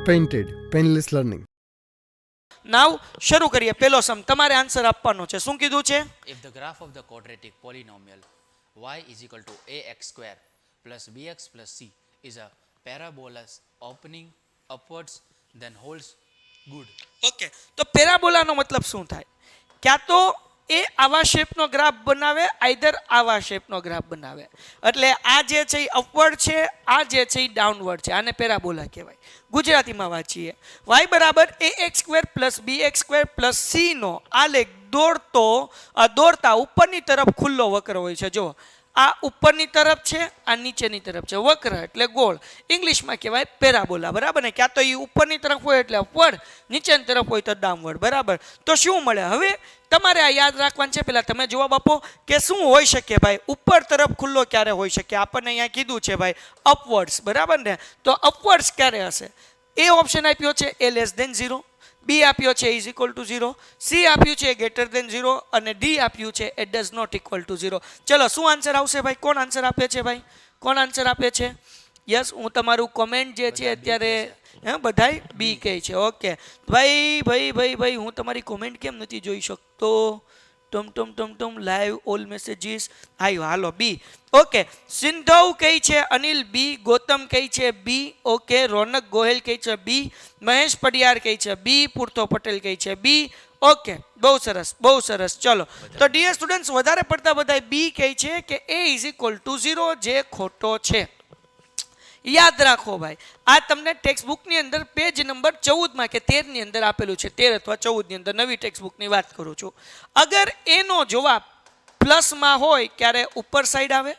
Painted painless learning. નાવ શરૂ કરીએ. પહેલો સમ તમારે આન્સર આપવાનો છે. શું કીધું છે? If the graph of the quadratic polynomial y is equal to ax square plus bx plus c is a parabola opening upwards then holds good. Okay, તો પેરાબોલાનો મતલબ શું થાય? ક્યાં તો એ આવા શેપનો ગ્રાફ બનાવે, આઈધર આવા શેપનો ગ્રાફ બનાવે. એટલે આ જે છે એ અપવર્ડ છે, આ જે છે એ ડાઉનવર્ડ છે. આને પેરાબોલા કહેવાય. ગુજરાતીમાં વાંચીએ. y બરાબર ax square plus bx square plus c નો આલેખ દોરતા ઉપરની તરફ ખુલ્લો વક્ર હોય છે. જો આ ઉપરની તરફ છે, આ નીચેની તરફ છે. વક્ર એટલે ગોળ. ઇંગ્લિશમાં કહેવાય પેરાબોલા. બરાબર ને? ક્યાં તો એ ઉપરની તરફ હોય એટલે અપવર્ડ, નીચેની તરફ હોય તો ડાઉનવર્ડ. બરાબર. તો શું મળે? હવે તમારે આ યાદ રાખવાનું છે. પહેલા તમે જવાબ આપો કે શું હોઈ શકે ભાઈ? ઉપર તરફ ખુલ્લો ક્યારે હોઈ શકે? આપણને અહીંયા કીધું છે ભાઈ અપવર્ડ્સ. બરાબર ને? તો અપવર્ડ્સ ક્યારે હશે? એ ઓપ્શન આપ્યો છે એ લેસ ધેન 0, બી આપ્યો છે ઇઝ ઇક્વલ ટુ 0, સી આપ્યું છે ગ્રેટર ધેન 0 અને ડી આપ્યું છે A does not equal to 0. ચલો શું આન્સર આવશે ભાઈ? કોણ આન્સર આપે છે ભાઈ? કોણ આન્સર આપે છે? યસ, હું તમારું કોમેન્ટ જે છે અત્યારે બધાય બી કહે છે. ઓકે ભાઈ ભાઈ ભાઈ ભાઈ હું તમારી કોમેન્ટ કેમ નથી જોઈ શકતો? ટમ લાઈવ ઓલ મેસેજીસ આવ્યો. હાલો બી. ઓકે, સિંધવ કઈ છે? અનિલ બી. ગૌતમ કઈ છે? બી. ઓકે, રોનક ગોહેલ કઈ છે? બી. મહેશ પડિયાર કઈ છે? બી. પૂર્તો પટેલ કઈ છે? બી. ઓકે, બહુ સરસ બહુ સરસ. ચલો તો ડિયર સ્ટુડન્ટ્સ, વધારે પડતા બધા બી કહે છે કે એ ઇઝ ઇક્વલ ટુ 0, જે ખોટો છે. યાદ રાખો ભાઈ, આ તમને ટેક્સ્ટ બુકની અંદર પેજ નંબર 14 કે 13 ની અંદર આપેલું છે. 13 અથવા 14 ની અંદર નવી ટેક્સ્ટ બુકની વાત કરું છું. અગર એનો જવાબ પ્લસમાં હોય ક્યારે ઉપર સાઈડ આવે,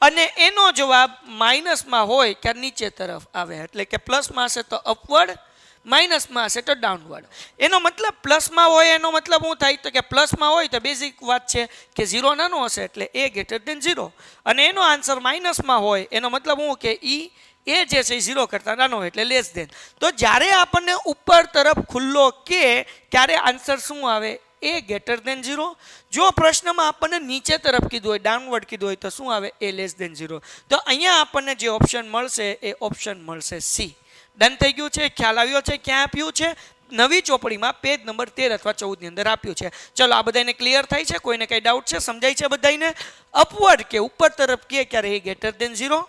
અને એનો જવાબ માઇનસમાં હોય ક્યારે નીચે તરફ આવે. એટલે કે પ્લસમાં હશે તો અપવર્ડ, માઇનસમાં હશે તો ડાઉનવર્ડ. એનો મતલબ પ્લસમાં હોય એનો મતલબ શું થાય? તો કે પ્લસમાં હોય તો બેઝિક વાત છે કે 0 નાનો હશે એટલે એ ગ્રેટર ધેન 0, અને એનો આન્સર માઇનસમાં હોય એનો મતલબ શું કે એ જે છે 0 કરતા નાનો હોય એટલે લેસ ધેન. તો જ્યારે આપણને ઉપર તરફ ખુલ્લો કે ત્યારે આન્સર શું આવે? એ ગ્રેટર ધેન 0. જો પ્રશ્નમાં આપણને નીચે તરફ કીધું હોય, ડાઉનવર્ડ કીધું હોય તો શું આવે? એ લેસ ધેન 0. તો અહીંયા આપણને જે ઓપ્શન મળશે એ ઓપ્શન મળશે સી. ડન થઈ ગયું છે? ખ્યાલ આવ્યો છે? ક્યાં આપ્યું છે? નવી ચોપડીમાં પેજ નંબર 13 અથવા 14 ની અંદર આપ્યું છે. ચલો આ બધાને ક્લિયર થાય છે? કોઈને કઈ ડાઉટ છે? સમજાય છે બધાને? અપવર્ડ કે ઉપર તરફ કે ક્યારે એ ગ્રેટર ધેન 0,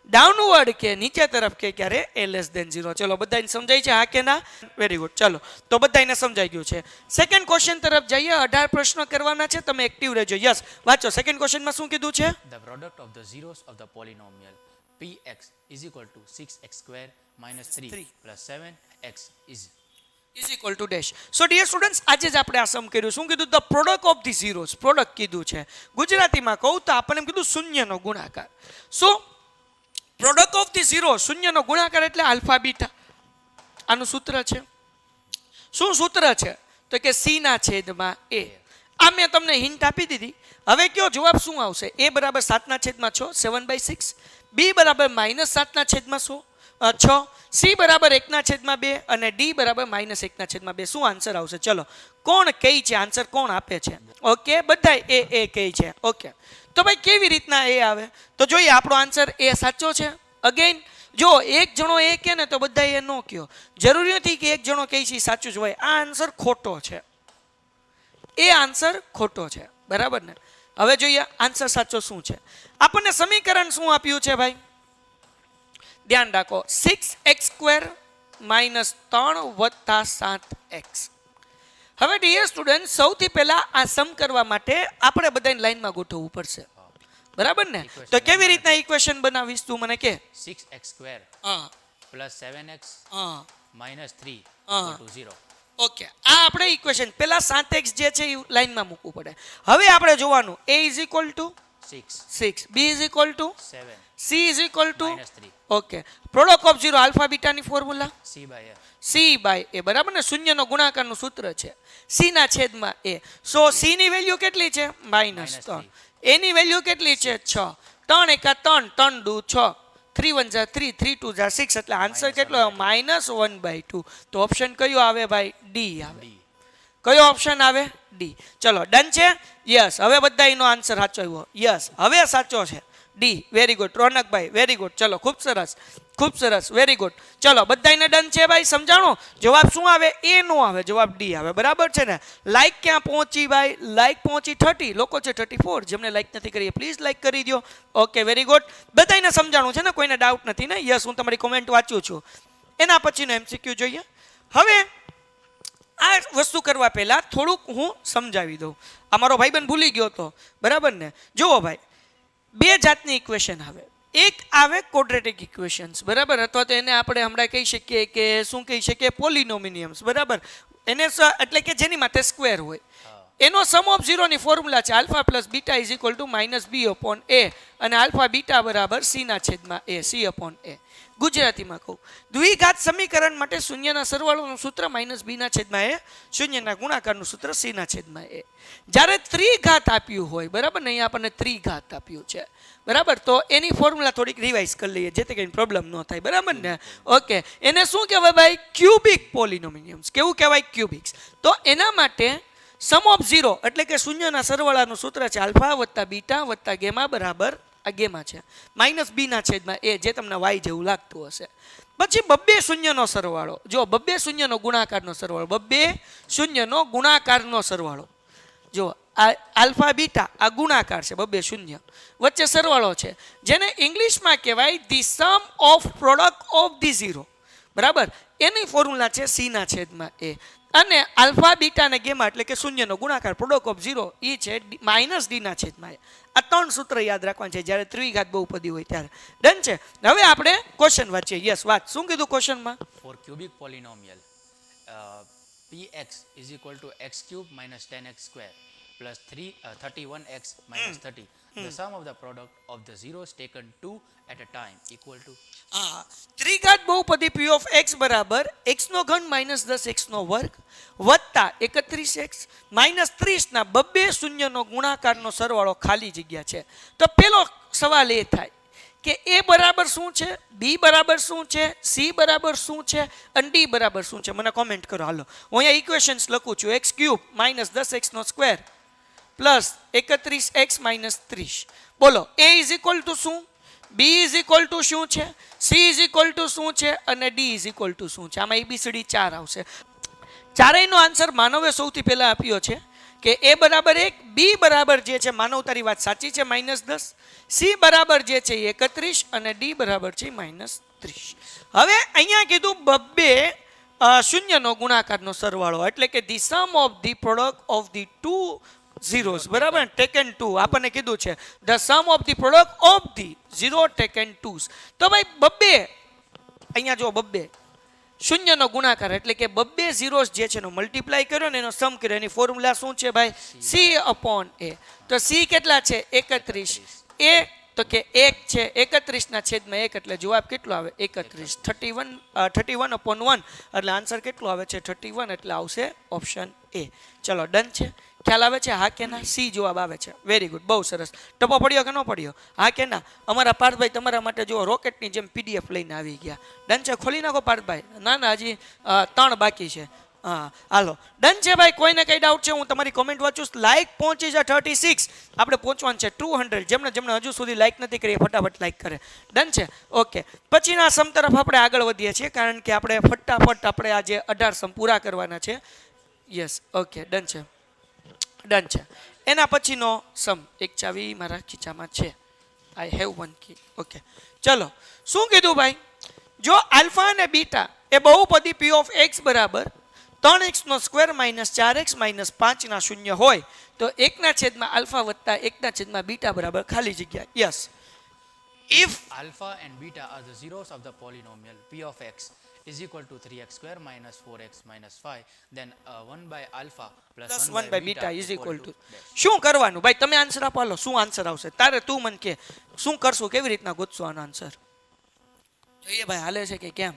ડાઉનવર્ડ કે નીચે તરફ કે ક્યારે એ લેસ ધેન 0. ચલો બધાને સમજાય છે? હા કે ના? Very good. ચલો તો બધાને સમજાઈ ગયું છે. સેકન્ડ ક્વેશ્ચન તરફ જઈએ. 18 પ્રશ્નો કરવાના છે. તમે એક્ટિવ રહેજો. યસ, વાંચો. સેકન્ડ ક્વેશ્ચનમાં શું કીધું છે? The product of the zeros of the polynomial px is equal to 6x square minus 3 plus 7x is equal to dash. So dear students, આજે જ આપણે આ સમ કર્યું. શું કીધું? The product of the zeros. Product કીધું છે. ગુજરાતીમાં કહું તો આપણને એમ કીધું શૂન્યનો ગુણાકાર. શું? પ્રોડક્ટ ઓફ ધી ઝીરો, શૂન્યનો ગુણાકાર એટલે આલ્ફા બીટા. આનું સૂત્ર છે. શું સૂત્ર છે? તો કે સી ના છેદમાં એ. આ મેં તમને હિન્ટ આપી દીધી. હવે કયો જવાબ શું આવશે? એ બરાબર 7/6, 7/6. બી બરાબર -7/6, સી બરાબર 1/2 અને ડી બરાબર -1/2. શું આન્સર આવશે? ચલો કોણ કહે છે આન્સર? કોણ આપે છે? ઓકે, બધા એ કહે છે. ઓકે, તો ભાઈ કેવી રીતના એ આવે? તો જોઈએ આપણો આન્સર એ સાચો છે. અગેન જો એક જણો એ કહે ને તો બધા એ નો કહો. જરૂરી નથી કે એક જણો કહે છે સાચું જ હોય. આ આન્સર ખોટો છે. એ આન્સર ખોટો છે. બરાબર ને? હવે જોઈએ આન્સર સાચો શું છે. આપણને સમીકરણ શું આપ્યું છે ભાઈ? ધ્યાન રાખો. 6x સ્ક્વેર માઇનસ 3 વત્તા 7x. હવે ડિયર સ્ટુડન્ટ, સૌથી પહેલા આ સમ કરવા માટે આપણે બધાને લાઈનમાં ગોઠવવું પડશે. બરાબર ને? તો કેવી રીતના ઇક્વેશન બનાવીશ તું મને કે? 6x square plus 7x minus 3 equal to 0. Okay, આ આપણે ઇક્વેશન પહેલા 7x જે છે એ લાઈનમાં મૂકવું પડે. હવે આપણે જોવાનું a is equal to 6, b is equal to 7, c is equal to -3. Okay, product of 0 alpha બીટાની ફોર્મ્યુલા c by a. બરાબર ને? શૂન્યનો ગુણાકારનું સૂત્ર છે c ના છેદમાં a. સો c ની વેલ્યુ કેટલી છે? -3. a ની વેલ્યુ કેટલી છે? 6. 3 × 3, 3 × 6, 3 × 1 = 3, 3 × 2 = 6. એટલે આન્સર કેટલો આવે? -1/2. તો ઓપ્શન કયો આવે ભાઈ? ડી આવે. કયો ઓપ્શન આવે? ડી. ચલો ડન છે? યસ. હવે બધા એનો આન્સર સાચો આવ્યો. યસ, હવે સાચો છે. ડી. વેરી ગુડ રોનકભાઈ, વેરી ગુડ. ચલો ખૂબ સરસ, વેરી ગુડ. ચલો બધાને ડન છે ભાઈ, સમજાણો? જવાબ શું આવે? એ નો આવે, જવાબ ડી આવે. બરાબર છે ને? લાઈક ક્યાં પહોંચી ભાઈ? લાઈક પહોંચી 30 લોકો છે, 34. જેમને લાઈક નથી કરી પ્લીઝ લાઈક કરી દો. Okay very good. બધાને સમજાણું છે ને? કોઈને ડાઉટ નથી ને? યસ, હું તમારી કોમેન્ટ વાંચું છું. એના પછીનો MCQ જોઈએ. હવે આ વસ્તુ કરવા પહેલા થોડુંક હું સમજાવી દઉં. આ મારો ભાઈબંધ ભૂલી ગયો તો, બરાબર ને? જુઓ ભાઈ, બે જાતની ઇક્વેશન આવે. એક આવે ક્વોડ્રેટિક ઇક્વેશન્સ, બરાબર, અથવા તો એને આપણે હમણાં કહી શકીએ કે શું કહી શકીએ? પોલિનોમિનિયમ્સ, બરાબર. એને એટલે કે જેની માટે સ્ક્વેર હોય. એનો સમ ઓફ ઝીરો ની ફોર્મ્યુલા છે alpha plus beta is equal to minus b upon a, અને આલ્ફા બીટા બરાબર સી ના છેદમાં એ, સી અપોન એ. ગુજરાતીમાં કહું, દ્વિઘાત સમીકરણ માટે શૂન્યના સરવાળોનું સૂત્ર માઇનસ બી ના છેદમાં એ, શૂન્યના ગુણાકારનું સૂત્ર સી ના છેદમાં એ. જ્યારે ત્રિઘાત આપ્યું હોય, બરાબર ને, અહીંયા આપણને ત્રિઘાત આપ્યું છે, બરાબર, તો એની ફોર્મ્યુલા થોડીક રિવાઇઝ કરી લઈએ જેથી કંઈ પ્રોબ્લેમ ન થાય, બરાબર ને? ઓકે, એને શું કહેવાય ભાઈ? ક્યુબિક પોલિનોમિનિયમ્સ. કેવું કહેવાય? ક્યુબિક્સ. તો એના માટે સમ ઓફ ઝીરો એટલે કે શૂન્યના સરવાળાનું સૂત્ર છે આલ્ફા વત્તા બીટા વત્તા ગેમા બરાબર, આ ગેમા છે, માઇનસ બી ના છેદમાં એ, જે તમને વાય જેવું લાગતું હશે. પછી બબ્બે શૂન્યનો સરવાળો. જો બબ્બે શૂન્યનો ગુણાકારનો સરવાળો, બબ્બે શૂન્યનો ગુણાકારનો સરવાળો. જો આ આલ્ફા બીટા આ ગુણાકાર છે, બબ્બે શૂન્ય વચ્ચે સરવાળો છે, જેને ઇંગ્લિશમાં કહેવાય the sum of product of the zero, બરાબર. એની ફોર્મ્યુલા છે સી ના છેદમાં એ. અને આલ્ફા બીટા અને ગેમા એટલે કે શૂન્યનો ગુણાકાર પ્રોડક્ટ ઓફ ઝીરો એ છે માઇનસ ડી ના છેદમાં એ. આ ત્રણ સૂત્ર યાદ રાખવાના છે જ્યારે ત્રિઘાત બહુપદી હોય ત્યારે. ડન છે? હવે આપણે ક્વેશ્ચન વાંચીએ. યસ, વાત શું કીધું ક્વેશ્ચનમાં? For cubic polynomial, px is equal to x cube minus 10x square plus 31x minus 30. The sum of the product of the zeros taken two at a time equal to. હા, ત્રિઘાત બહુપદી p of x બરાબર x નો ઘન minus 10x નો વર્ગ વત્તા 31x minus 30 ના બબ્બે શૂન્યનો ગુણાકારનો સરવાળો ખાલી જગ્યા છે. તો પેલો સવાલ એ થાય કે એ બરાબર શું છે, બી બરાબર શું છે, સી બરાબર શું છે અને ડી બરાબર શું છે? મને કોમેન્ટ કરો. હાલો, હું અહીંયા ઇક્વેશન્સ લખું છું. x ક્યુબ માઇનસ 10x નો સ્ક્વેર પ્લસ 31x માઇનસ 30. બોલો, a ઇઝ ઇક્વલ ટુ શું, બી ઇઝ ઇક્વલ ટુ શું છે, સી ઇઝ ઇક્વલ ટુ શું છે અને ડી ઇઝ ઇક્વલ ટુ શું છે? આમાં ABCD 4 આવશે. ચારેયનો આન્સર માનવે સૌથી પહેલા આપ્યો છે કે એ બરાબર 1, બી બરાબર જે છે માનવ તારી વાત સાચી છે -10, સી બરાબર જે છે 31 અને ડી બરાબર છે -30. હવે અહીંયા કીધું બબ્બે શૂન્યનો ગુણાકારનો સરવાળો એટલે કે the sum of the product of the two zeros, બરાબર, ટેકન 2 આપણને કીધું છે the sum of the product of the zero taken 2. તો ભાઈ બબ્બે અહીંયા જો બબ્બે શૂન્યનો ગુણાકાર એટલે કે બબ્બે ઝીરોસ જે છે એનો મલ્ટીપ્લાય કર્યો ને એનો સમ કર્યો. એની ફોર્મ્યુલા શું છે ભાઈ? સી અપોન એ. તો સી કેટલા છે? 31. એ તો કે 1 છે 31 ના છેદમાં 1 એટલે જવાબ કેટલો આવે? 31. 31 અપોન 1 એટલે આન્સર કેટલો આવે છે? 31 એટલે આવશે ઓપ્શન એ. ચલો ડન છે? ખ્યાલ આવે છે? હા કે ના? સી જવાબ આવે છે. વેરી ગુડ, બહુ સરસ. ટપો પડ્યો કે ન પડ્યો? હા કે ના? અમારા પાર્થભાઈ તમારા માટે જો રોકેટની જેમ PDF લઈને આવી ગયા. ડન છે? ખોલી નાખો પાર્થભાઈ. ના ના, હજી 3 બાકી છે. હા હાલો, ડન છે ભાઈ? કોઈને કઈ ડાઉટ છે? હું તમારી કોમેન્ટ વાંચું. લાઈક પહોંચી છે 36, આપણે પહોંચવાનું છે 200. જેમને હજુ સુધી લાઈક નથી કરી ફટાફટ લાઈક કરે. ડન છે? ઓકે, પછીના સમ તરફ આપણે આગળ વધીએ છીએ કારણ કે આપણે ફટાફટ આપણે આજે 18 સમ પૂરા કરવાના છે. યસ, ઓકે, ડન છે, ડન છે. એના પછીનો સમ, એક ચાવી મારા ખીચામાં છે. I have one key. Okay, ચલો શું કીધું ભાઈ? જો આલ્ફા અને બીટા એ બહુપદી p ઓફ x બરાબર 3x નો સ્ક્વેર માઇનસ 4x માઇનસ 5 ના શૂન્ય હોય તો 1 ના છેદમાં આલ્ફા વત્તા 1 ના છેદમાં બીટા બરાબર ખાલી જગ્યા. Yes, if Alpha and beta are the zeros of the polynomial p of x is equal to 3x square minus 4x minus 5, then 1 by alpha plus 1 by beta is equal to. શું કરવાનું ભાઈ? તમે answer આપો. હાલો, શું answer આવશે તારે? તું મને કે શું કરશું, કેવી રીતના ગોતશું આનો આન્સર? જોઈએ ભાઈ હાલે છે કે કેમ?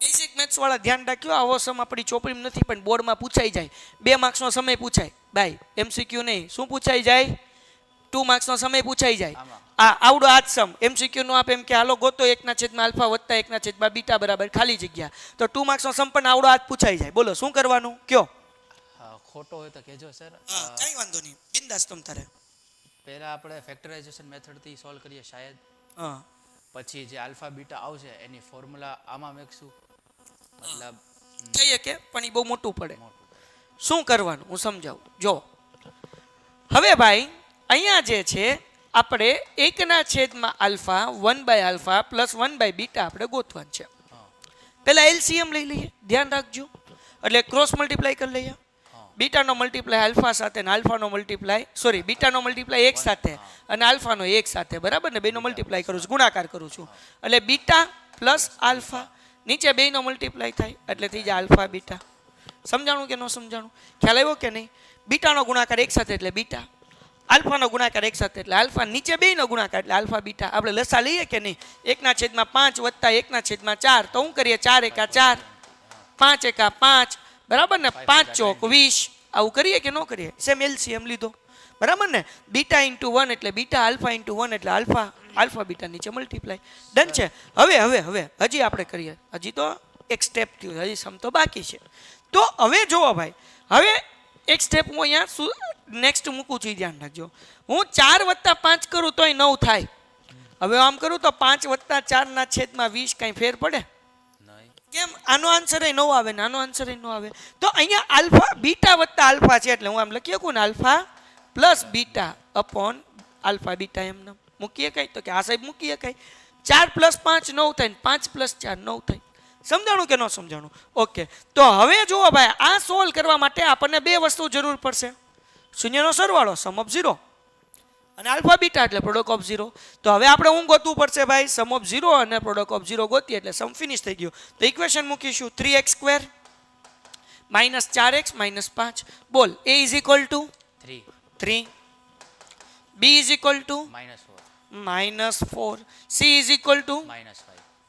બેઝિક મેથ્સ વાળા ધ્યાન રાખ્યો. આવો સમ આપણી ચોપડીમાં નથી પણ બોર્ડમાં પૂછાઈ જાય. 2 માર્ક્સનો સમય પૂછાય ભાઈ, MCQ નહીં. શું પૂછાઈ જાય? 2 માર્ક્સનો સમય પૂછાઈ જાય. આવડો આજ સમ MCQ નો આપ એમ કે હાલો ગોતો 1 ના છેદમાં આલ્ફા વત્તા 1 ના છેદમાં બીટા બરાબર ખાલી જગ્યા. તો 2 માર્ક્સનો સમ પણ આવડો આજ પૂછાઈ જાય. બોલો શું કરવાનું કયો? ખોટો હોય તો કહેજો સર. કઈ વાંધો નહીં, બિંદાસ તમ તારે. પહેલા આપણે ફેક્ટરાઇઝેશન મેથડથી સોલ્વ કરીએ શાયદ, હા પછી જે આલ્ફા બીટા આવશે એની ફોર્મ્યુલા આમાં મેકશું, મતલબ થઈ શકે પણ એ બહુ મોટું પડે. મોટું. શું કરવાનું હું સમજાવું. જો હવે ભાઈ અહીંયા જે છે આપણે 1/, આલ્ફા 1 આલ્ફા પ્લસ 1 બીટા આપણે ગોતવાનું છે. હા પહેલા એલસીએમ લઈ લઈએ, ધ્યાન રાખજો. એટલે ક્રોસ મલ્ટીપ્લાય કરી લઈએ. બીટાનો મલ્ટીપ્લાય આલ્ફા સાથે અને આલ્ફાનો મલ્ટીપ્લાય બીટાનો મલ્ટીપ્લાય એક સાથે અને આલ્ફાનો એક સાથે, બરાબર ને? બેનો મલ્ટીપ્લાય કરું છું, ગુણાકાર કરું છું. એટલે બીટા પ્લસ આલ્ફા, નીચે બેનો મલ્ટીપ્લાય થાય એટલે થઈ જાય આલ્ફા બીટા. સમજાણું કે ન સમજાણું? ખ્યાલ આવ્યો કે નહીં? બીટાનો ગુણાકાર એક સાથે એટલે બીટા, આલ્ફાનો ગુણાકાર એક સાથે એટલે આલ્ફા, નીચે બેનો ગુણાકાર એટલે આલ્ફા બીટા. આપણે લસા લઈએ કે નહીં? 1/5 વત્તા 1/4, તો શું કરીએ? 4 એકા 4, 5 એકા 5, બરાબર ને? 5 ચોક 20. આવું કરીએ કે ન કરીએ? સેમ એલસીએમ લીધો, બરાબર ને? બીટા ઇન્ટુ 1 એટલે બીટા, આલ્ફા ઇન્ટુ 1 એટલે આલ્ફા, આલ્ફા બીટા નીચે મલ્ટીપ્લાય. ડન છે. હવે હજી આપણે કરીએ, હજી તો એક સ્ટેપ થયું, હજી સમ તો બાકી છે. તો હવે જુઓ ભાઈ, હવે એક સ્ટેપ હું અહીંયા નેક્સ્ટ મૂકું છું, ધ્યાન રાખજો. હું 4 વત્તા 5 કરું તોય 9 થાય. હવે આમ કરું તો 5 વત્તા 4/20 કાંઈ ફેર પડે? નહીં. કેમ? આનો આન્સર એ 9 આવે ને આનો આન્સર એ 9 આવે. તો અહીંયા આલ્ફા બીટા વત્તા આલ્ફા છે એટલે હું આમ લખી શકું ને, alpha plus beta upon alpha beta. એમને મૂકીએ કઈ? તો કે આ સાહેબ મૂકીએ કઈ. 4 + 5 9 થાય, 5 + 4 9 થાય. સમજાણું કે ન સમજાણું? ઓકે. તો હવે જુઓ ભાઈ, આ સોલ્વ કરવા માટે આપણને બે વસ્તુ જરૂર પડશે. શૂન્યનો સરવાળો સમ ઓફ 0 અને આલ્ફા બીટા એટલે પ્રોડક્ટ ઓફ 0. તો હવે આપણે શું ગોતવું પડશે ભાઈ? સમ ઓફ 0 અને પ્રોડક્ટ ઓફ 0 ગોતીએ એટલે સમ ફિનિશ થઈ ગયું. તો ઇક્વેશન મૂકીશું 3x² - 4x - 5. બોલ. a = 3, b = -4, c =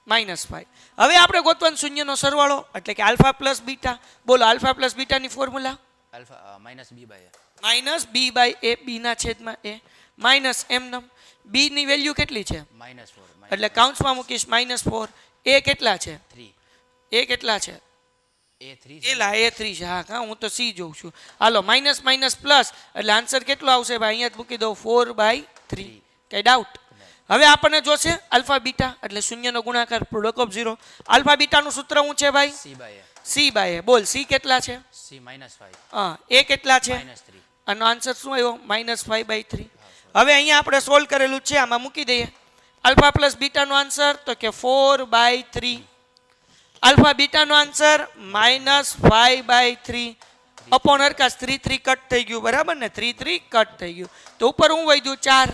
-5. હવે આપણે ગોતવાનું શૂન્યનો સરવાળો એટલે કે આલ્ફા પ્લસ બીટા. બોલો, આલ્ફા પ્લસ બીટાની formula alpha -b/a. -b/a, b ના છેદમાં a માઇનસ એમનમ. b ની વેલ્યુ કેટલી છે? -4. એટલે કાઉન્સમાં મૂકીશ -4. a કેટલા છે? 3. a કેટલા છે? a3 એલા a3 છે. હા હા, હું તો c જોઉં છું. હાલો, માઇનસ માઇનસ પ્લસ એટલે આન્સર કેટલો આવશે ભાઈ? અહીંયા જ મૂકી દઉં 4/3. કઈ ડાઉટ? હવે આપણને જોશે આલ્ફા બીટા એટલે શૂન્યનો ગુણાકાર પ્રોડક્ટ ઓફ 0. આલ્ફા બીટાનું સૂત્ર શું છે ભાઈ? c/a. બોલ, c કેટલા છે? c -5. હા, a કેટલા છે? -3. આનો આન્સર શું આવ્યો? -5/3. હવે અહીંયા આપણે સોલ્વ કરેલું છે, આમાં મૂકી દઈએ. આલ્ફા પ્લસ બીટાનો આન્સર તો કે 4/3. આલ્ફા બીટાનો આન્સર -5/3 અપોન હરકાશ 3 કટ થઈ ગયું, બરાબર ને? 3 કટ થઈ ગયું. તો ઉપર હું વધ્યું 4,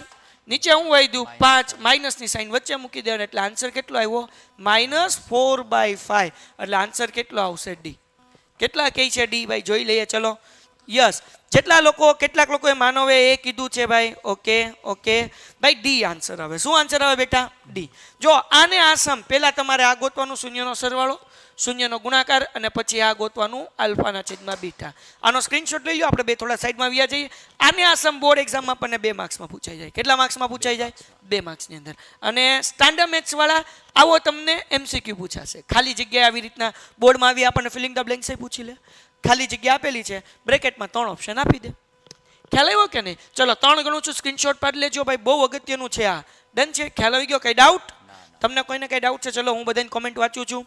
નીચે હું વધ્યું 5, માઇનસની સાઇન વચ્ચે મૂકી દેવાનું એટલે આન્સર કેટલો આવ્યો? -4/5. એટલે આન્સર કેટલો આવશે? ડી. કેટલા કહે છે ડી ભાઈ? જોઈ લઈએ ચલો. યસ. કેટલાક લોકોએ માનવે એ કીધું છે ભાઈ. ઓકે ભાઈ, ડી આન્સર આવે. શું આન્સર આવે બેટા? ડી. જો આને આ સમ પહેલા તમારે આ ગોતવાનું શૂન્યનો સરવાળો, શૂન્યનો ગુણાકાર અને પછી આ ગોતવાનું આલ્ફાના છેદમાં બીટા. આનો સ્ક્રીનશોટ લઈ લો. આપણે બે થોડા સાઈડમાં વ્યા જઈએ. આને આ સમ બોર્ડ એક્ઝામમાં આપણને 2 માર્ક્સમાં પૂછાઈ જાય. કેટલા માર્ક્સમાં પૂછાઈ જાય? 2 માર્ક્સની અંદર. અને સ્ટાન્ડર્ડ મેથ્સ વાળા આવો તમને MCQ પૂછાશે. ખાલી જગ્યાએ આવી રીતના બોર્ડમાં આવી આપણને ફિલિંગ ધ બ્લેન્ક્સ પૂછી લે. ખાલી જગ્યા આપેલી છે, બ્રેકેટમાં 3 ઓપ્શન આપી દે. ખ્યાલ આવ્યો કે નહીં? ચલો 3 ગણું છું, સ્ક્રીનશોટ પાડી લેજો ભાઈ, બહુ અગત્યનું છે આ. ડન છે? ખ્યાલ આવી ગયો? કઈ ડાઉટ? તમને કોઈને કઈ ડાઉટ છે? ચલો હું બધાની કોમેન્ટ વાંચું છું.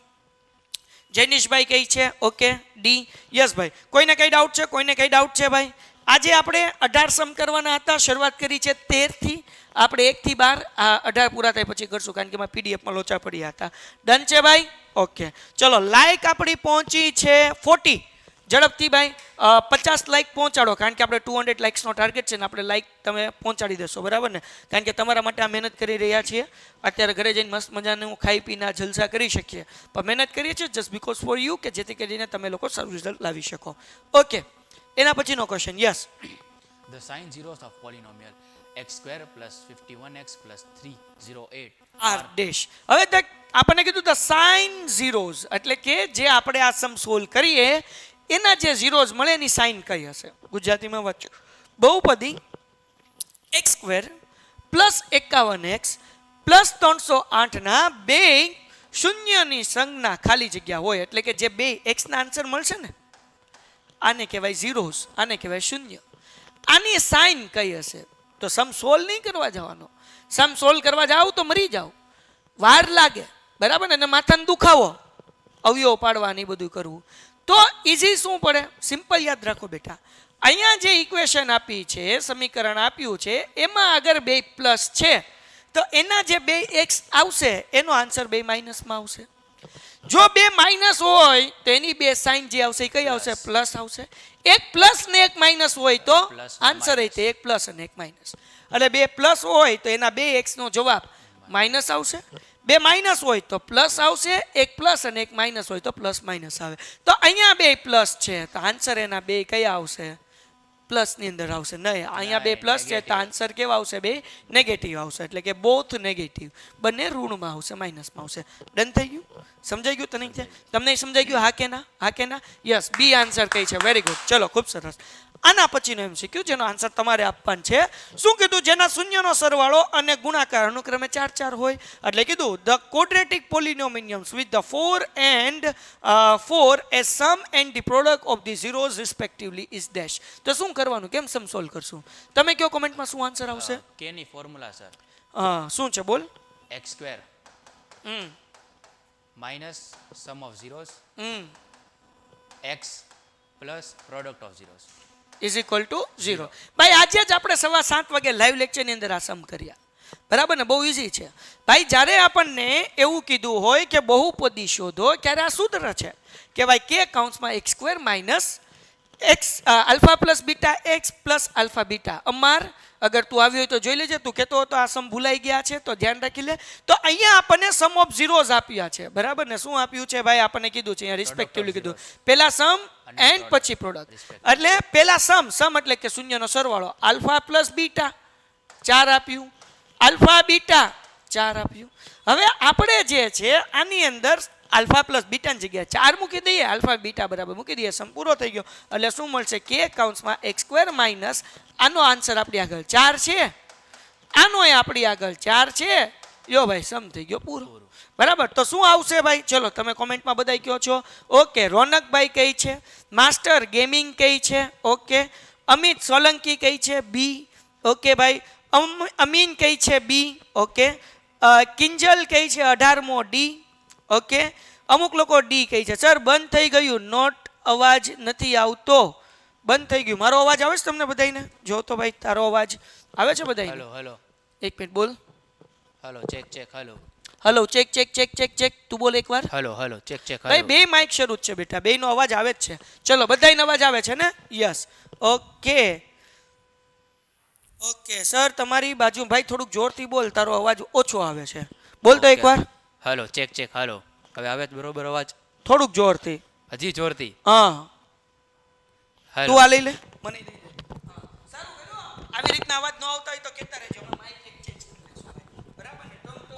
જૈનિશભાઈ કહે છે ઓકે ડી. યસ ભાઈ. કોઈને કઈ ડાઉટ છે? કોઈને કઈ ડાઉટ છે ભાઈ? આજે આપણે 18 સમ કરવાના હતા. શરૂઆત કરી છે 13 થી. આપણે 1 થી 12 આ 18 પૂરા થાય પછી કરશું, કારણ કે એમાં પીડીએફમાં લોચા પડ્યા હતા. ડન છે ભાઈ? ઓકે. ચલો, લાઈક આપણી પહોંચી છે 40. ઝડપથી ભાઈ 50 લાઈક પહોંચાડો, કારણ કે આપણે 200 લાઈક્સનો ટાર્ગેટ છે ને આપણે લાઈક તમે પહોંચાડી દેશો, બરાબર ને? કારણ કે તમારા માટે આ મહેનત કરી રહ્યા છીએ. અત્યારે ઘરે જઈને મસ્ત મજાનું ખાઈ પીને જલસા કરી શકીએ, પણ મહેનત કરીએ છીએ જસ્ટ બીકોઝ ફોર યુ, કે જેથી કરીને તમે લોકો સારું રિઝલ્ટ લાવી શકો. ઓકે, એના પછીનો question. Yes. The sin zeros of polynomial x² plus 51x plus 308 R dash. હવે આપણને કીધું ધ સાઇન ઝીરોઝ એટલે કે જે આપણે આ સમ સોલ્વ કરીએ એના જે ઝીરોઝ મળે એની સાઇન કઈ હશે? ગુજરાતીમાં વાંચો. બહુપદી x² પ્લસ 51x પ્લસ 308 ના બે શૂન્યની સંજ્ઞા ખાલી જગ્યા હોય, એટલે કે જે બે x ના આન્સર મળશે ને, આને કહેવાય ઝીરોઝ, આને કહેવાય શૂન્ય. આની સાઇન કઈ હશે? તો સમ સોલ્વ નહીં કરવા જવાનો. સમ સોલ્વ કરવા જાવ તો મરી જાવ, વાર લાગે, બરાબર ને, અને માથાને દુખાવો, અવયવ પાડવાની બધું કરવું. તો ઇઝી શું પડે? સિમ્પલ યાદ રાખો બેટા, અહીંયા જે ઇક્વેશન આપી છે, સમીકરણ આપ્યું છે, એમાં અગર બે પ્લસ છે તો એના જે બે એક્સ આવશે એનો આન્સર બે માઇનસમાં આવશે. જો બે માઇનસ હોય તો એની બે સાઇન જે આવશે એ કઈ આવશે? પ્લસ આવશે. એક પ્લસ ને એક માઇનસ હોય તો આન્સર એ તે એક પ્લસ અને એક માઇનસ. એટલે બે પ્લસ હોય તો એના બે એક્સ નો જવાબ માઇનસ આવશે. બે માઇનસ હોય તો પ્લસ આવશે. એક પ્લસ અને એક માઇનસ હોય તો પ્લસ માઇનસ આવે. તો અહીંયા બે પ્લસ છે તો આન્સર એના બે કયા આવશે? પ્લસ ની અંદર આવશે. નહીં, અહીંયા બે પ્લસ છે તો આન્સર કેવા આવશે? બે નેગેટિવ આવશે. એટલે કે બોથ નેગેટિવ, બંને ઋણમાં આવશે, માઇનસમાં આવશે. ડન થઈ ગયું? સમજાઈ ગયું? તને તમને સમજાઈ ગયું? હા કે ના? હા કે ના? યસ, બી આન્સર કઈ છે? Very good. ચલો, ખૂબ સરસ. આના પછીનો MCQ જેનો આન્સર તમારે આપવાનો છે. શું કીધું? જેના શૂન્યનો સરવાળો અને ગુણાકાર અનુક્રમે 4 4 હોય. એટલે કીધું the quadratic polynomials with the 4 and 4 as sum and the product of the zeros respectively is dash. તો શું કરવાનું? કેમ સમ સોલ્વ કરશું? તમે કયો કોમેન્ટમાં શું આન્સર આવશે? કે ની ફોર્મ્યુલા સર, શું છે? બોલ. x² minus sum of zeros x plus product of zeros is equal two 0. ભાઈ આજે જ આપણે 7:15 વાગે લાઈવ લેક્ચરની અંદર આ સમ કર્યા, બરાબર ને? બહુ ઇઝી છે ભાઈ. જ્યારે આપણને એવું કીધું હોય કે બહુપદી શોધો, ત્યારે આ સૂત્ર છે કે ભાઈ કે કૌંસમાં x² minus x alpha plus beta x plus alpha beta. અમાર અગર તું આવ્યો હોય તો જોઈ લેજે. તું કહેતો હતો આ સમ ભૂલાઈ ગયા છે તો ધ્યાન રાખી લે. તો અહીંયા આપણને સમ ઓફ ઝીરોઝ આપ્યા છે, બરાબર ને? શું આપ્યું છે ભાઈ? આપણને કીધું છે અહીંયા રિસ્પેક્ટિવલી કીધું. પહેલા સમ એન્ડ પછી પ્રોડક્ટ. એટલે પહેલા સમ એટલે કે શૂન્યનો સરવાળો. આલ્ફા પ્લસ બીટા 4 આપ્યું, આલ્ફા બીટા 4 આપ્યું. હવે આપણે જે છે આની અંદર આલ્ફા પ્લસ બીટાની જગ્યાએ 4 મૂકી દઈએ, આલ્ફા બીટા બરાબર મૂકી દઈએ, સમ પૂરો થઈ ગયો. એટલે શું મળશે? કે કૌંસમાં x² માઇનસ આનો આન્સર આપણી આગળ 4 છે, આનો આપણી આગળ 4 છે. યો ભાઈ, સમ થઈ ગયો પૂરો, બરાબર? તો શું આવશે ભાઈ? ચલો તમે કોમેન્ટમાં બધાય કહો છો. ઓકે, રોનકભાઈ કઈ છે? માસ્ટર ગેમિંગ કઈ છે? ઓકે, અમિત સોલંકી કઈ છે? બી. ઓકે ભાઈ, અમીન કઈ છે? બી. ઓકે, કિંજલ કઈ છે? 18મો ડી. ઓકે, અમુક લોકો ડી કહે છે. સર બંધ થઈ ગયું, નોટ અવાજ નથી આવતો. બંધ થઈ ગયું. મારો અવાજ આવે છે તમને બધાને? જો તો ભાઈ તારો અવાજ આવે છે બધાને? હેલો હેલો, એક મિનિટ બોલ. Hello check check, hello hello check check check check check. તું બોલ એકવાર. Hello hello check check. ભાઈ બે માઇક શરૂ જ છે બેટા, બેયનો અવાજ આવે જ છે. ચલો બધાયનો અવાજ આવે છે ને? યસ. ઓકે ઓકે સર, તમારી બાજુ ભાઈ થોડુંક જોરથી બોલ, તારો અવાજ ઓછો આવે છે. બોલ તો એકવાર. Hello check check, hello. હવે આવે છે બરોબર અવાજ? થોડુંક જોરથી. હજી જોરથી? હા, તું આ લઈ લે, મને લઈ લે. સારું કર્યું. આવી રીતના અવાજ ન આવતા હોય તો કહેતા રહેજો, અમે માઇક એક ચેન્જ કરી લઈશું, બરાબર ને? તો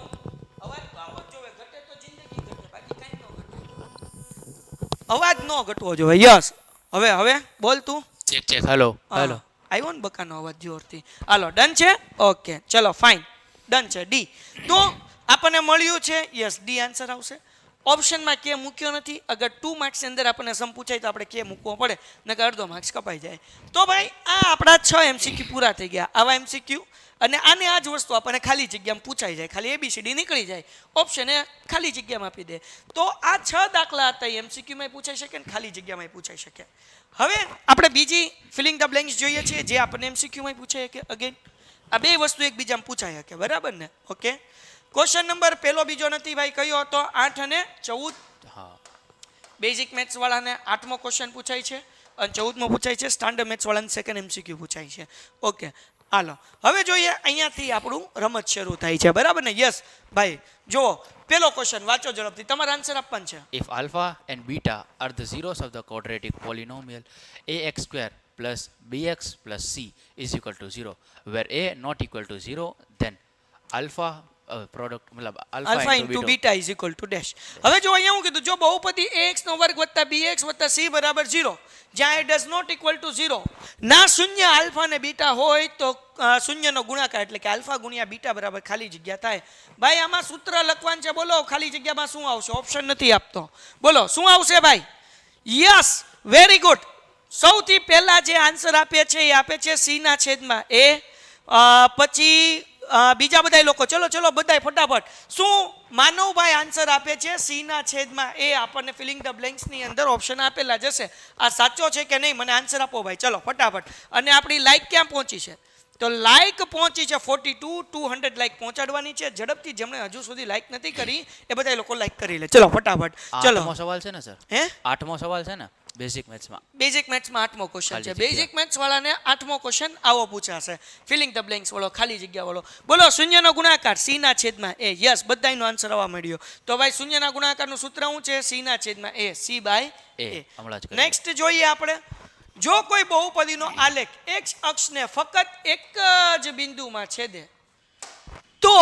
અવાજ તો આવવો જ જોઈએ. ઘટે તો જિંદગી ઘટે, બાકી કાંઈ ન ઘટે. અવાજ ન ઘટવો જોઈએ. યસ. હવે બોલ તું. Check check, hello hello. આવ્યો ને બકાનો અવાજ જોરથી? હાલો, ડન છે? ઓકે ચલો ફાઇન, ડન છે. ડી. તો આપણને મળ્યું છે, યસ, ડી આન્સર આવશે. ઓપ્શનમાં કે મૂક્યો નથી. અગર 2 માર્ક્સની અંદર આપણને સમ પૂછાય તો આપણે કે મૂકવો પડે, નકર અડધો માર્ક્સ કપાઈ જાય. તો ભાઈ આ આપણા 6 MCQ પૂરા થઈ ગયા. આવા MCQ અને આને આ જ વસ્તુ આપણને ખાલી જગ્યામાં પૂછાઈ જાય, ખાલી ABCD નીકળી જાય, ઓપ્શન એ ખાલી જગ્યામાં આપી દે. તો આ 6 દાખલા હતા, MCQમાં પૂછાઈ શકે ને ખાલી જગ્યામાં પૂછાઈ શકે. હવે આપણે બીજી ફિલિંગ ધ બ્લેન્ક્સ જોઈએ છીએ, જે આપણને MCQમાં પૂછાય કે અગેન આ બે વસ્તુ એકબીજામાં પૂછાય શકે, બરાબર ને? ઓકે, ક્વેશ્ચન નંબર પહેલો બીજો નથી ભાઈ, કયો હતો? 8 અને 14. હા, બેઝિક મેથ્સ વાળાને 8મો ક્વેશ્ચન પૂછાય છે અને 14મો પૂછાય છે. સ્ટાન્ડર્ડ મેથ્સ વાળાને સેકન્ડ MCQ પૂછાય છે. ઓકે, હાલો હવે જોઈએ. અહીંયાથી આપણું રમત શરૂ થાય છે, બરાબર ને? યસ ભાઈ, જુઓ પહેલો ક્વેશ્ચન વાંચો ઝડપથી, તમારે આન્સર આપવાનું છે. if alpha and beta are the zeros of the quadratic polynomial ax² plus bx plus c is equal to 0, where a not equal to 0, then alpha product મતલબ alpha into beta is equal to dash. હવે જો અહીંયા હું કીધું, જો બહુપદી ax નો વર્ગ વત્તા bx વત્તા c બરાબર 0, જ્યાં a does not equal to 0 ના શૂન્ય આલ્ફા અને બીટા હોય તો શૂન્યનો ગુણાકાર એટલે કે આલ્ફા ગુણ્યા બીટા બરાબર ખાલી જગ્યા થાય. ભાઈ આમાં સૂત્ર લખવાનું છે, બોલો ખાલી જગ્યામાં શું આવશે? ઓપ્શન નથી આપતો, બોલો શું આવશે ભાઈ? Yes, very good. સૌથી પહેલા જે આન્સર આપે છે એ આપે છે c ના છેદમાં a પછી બીજા બધા લોકો ચલો બધાય ફટાફટ શું માનવભાઈ આન્સર આપે છે સી ના છેદમાં એ આપણને ફિલિંગ ધ બ્લેન્ક્સ ની અંદર ઓપ્શન આપેલા જશે આ સાચો છે કે નહીં મને આન્સર આપો ભાઈ ચલો ફટાફટ અને આપણી લાઈક ક્યાં પહોંચી છે તો લાઈક પહોંચી છે 42 200 લાઈક પહોંચાડવાની છે ઝડપથી જેમણે હજુ સુધી લાઈક નથી કરી એ બધા લોકો લાઈક કરી લે ચલો ફટાફટ ચલો આઠમો સવાલ છે ને સર હે 8મો સવાલ છે ને બેઝિક મેથ્સમાં બેઝિક મેથ્સમાં 8મો ક્વેશ્ચન છે ખાલી બેઝિક મેથ્સ વાળાને 8મો ક્વેશ્ચન આવો પૂછાશે ફિલિંગ ધ બ્લેન્ક્સ વાળો ખાલી જગ્યા વાળો બોલો શૂન્યનો ગુણાકાર સી ના છેદમાં એ યસ બધાયનો આન્સર આવવા મળ્યો તો ભાઈ શૂન્યના ગુણાકારનું સૂત્ર શું છે સી ના છેદમાં એ સી બાય એ હમણાં જ નેક્સ્ટ જોઈએ આપણે જો કોઈ બહુપદીનો આલેખ x અક્ષને ફક્ત એક જ બિંદુમાં છેદે તો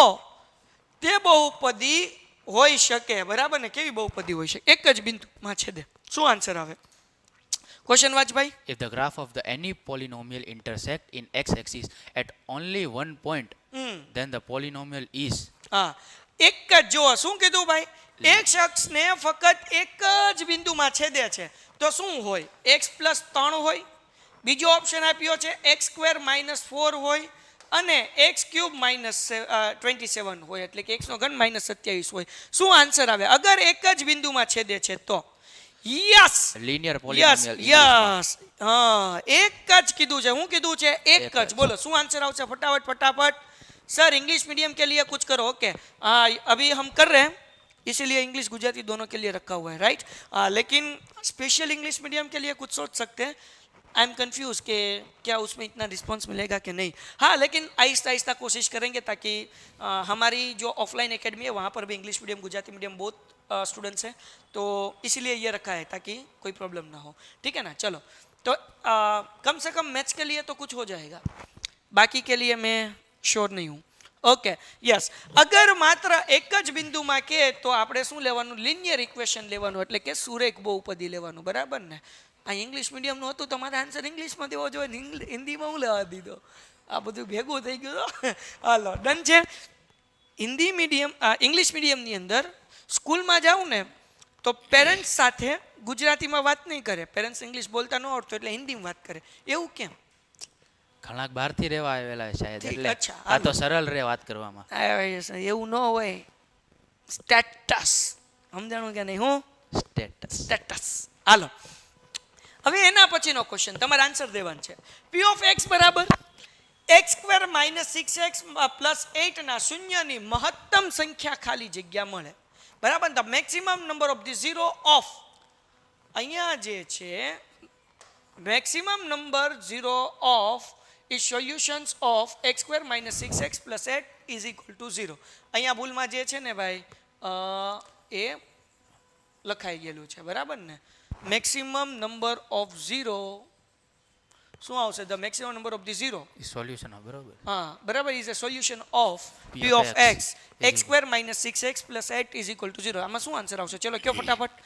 તે બહુપદી હોઈ શકે બરાબર ને કેવી બહુપદી હોઈ શકે એક જ બિંદુમાં છેદે શું આન્સર આવે ક્વેશ્ચન વાંચ ભાઈ If the graph of the any polynomial intersect in x-axis at only one point, then the polynomial is હા એક જ જો શું કીધું ભાઈ x અક્ષને ફક્ત એક જ બિંદુમાં છેદે છે તો શું હોય x + 3 હોય બીજો ઓપ્શન આપ્યો છે x² - 4 હોય અને x³ - 27 હોય એટલે કે x નો ઘન -27 હોય શું આન્સર આવે અગર એક જ બિંદુમાં છેદે છે તો yes linear yes polynomial. Yes હા એક જ કીધું છે હું કીધું છે એક જ બોલો શું આंसर આવશે फटाफट सर इंग्लिश मीडियम के लिए कुछ करो ओके अभी हम कर रहे हैं इसीलिए इंग्लिश गुजराती दोनों के लिए रखा हुआ है राइट लेकिन स्पेशल इंग्लिश मीडियम के लिए कुछ सोच सकते हैं आई एम कंफ्यूज कि क्या उसमें इतना रिस्पॉन्स मिलेगा कि नहीं हाँ लेकिन आहिस्ता आहिस्ता कोशिश करेंगे ताकि हमारी जो ऑफलाइन एकेडमी है वहाँ पर भी इंग्लिश मीडियम गुजराती मीडियम बहुत स्टूडेंट्स हैं तो इसीलिए ये रखा है ताकि कोई प्रॉब्लम ना हो ठीक है ना चलो तो कम से कम मैथ्स के लिए तो कुछ हो जाएगा बाकी के लिए मैं श्योर नहीं हूँ ओके यस अगर मात्र एक જ બિંદુમાં કે તો આપણે શું લેવાનું લિનિયર ઇક્વેશન લેવાનું એટલે કે સુરેખ બહુપદી લેવાનું બરાબર ને આ ઇંગ્લિશ મીડિયમનું હતું તો મારે આન્સર ઇંગ્લિશમાં દેવો જોઈએ હિન્દીમાં હું લેવા દીધો આ બધું ભેગું થઈ ગયું હાલો ડન છે હિન્દી મીડિયમ ઇંગ્લિશ મીડિયમની અંદર સ્કૂલમાં જાઉં ને તો પેરેન્ટ્સ સાથે ગુજરાતીમાં વાત નહીં કરે પેરેન્ટ્સ ઇંગ્લિશ બોલતા ન આવડતું એટલે હિન્દીમાં વાત કરે એવું કેમ ઘણા બહારથી રહેવા આવેલા શાયદ ઠીક, એટલે અચ્છા, આ તો સરળ રહે વાત કરવામાં એવું ન હોય સ્ટેટસ સમજાણું કે નહીં હું સ્ટેટસ સ્ટેટસ હાલો હવે એના પછીનો ક્વેશ્ચન તમારે આન્સર દેવાનો છે p ઓફ x બરાબર x² - 6x + 8 ના શૂન્યની મહત્તમ સંખ્યા ખાલી જગ્યા મળે બરાબર the maximum number of the zero of અહીંયા જે છે maximum number zero of is solutions of x² - 6x + 8 is equal to 0 અહીંયા ભૂલમાં જે છે ને ભાઈ એ લખાઈ ગયેલું છે બરાબર ને મેક્સિમમ નંબર ઓફ 0 શું આવશે the maximum number of the 0 A solution બરોબર હા બરાબર is a solution of p of x x² - 6x + 8 is equal to 0 આમાં શું આન્સર આવશે ચલો કયો ફટાફટ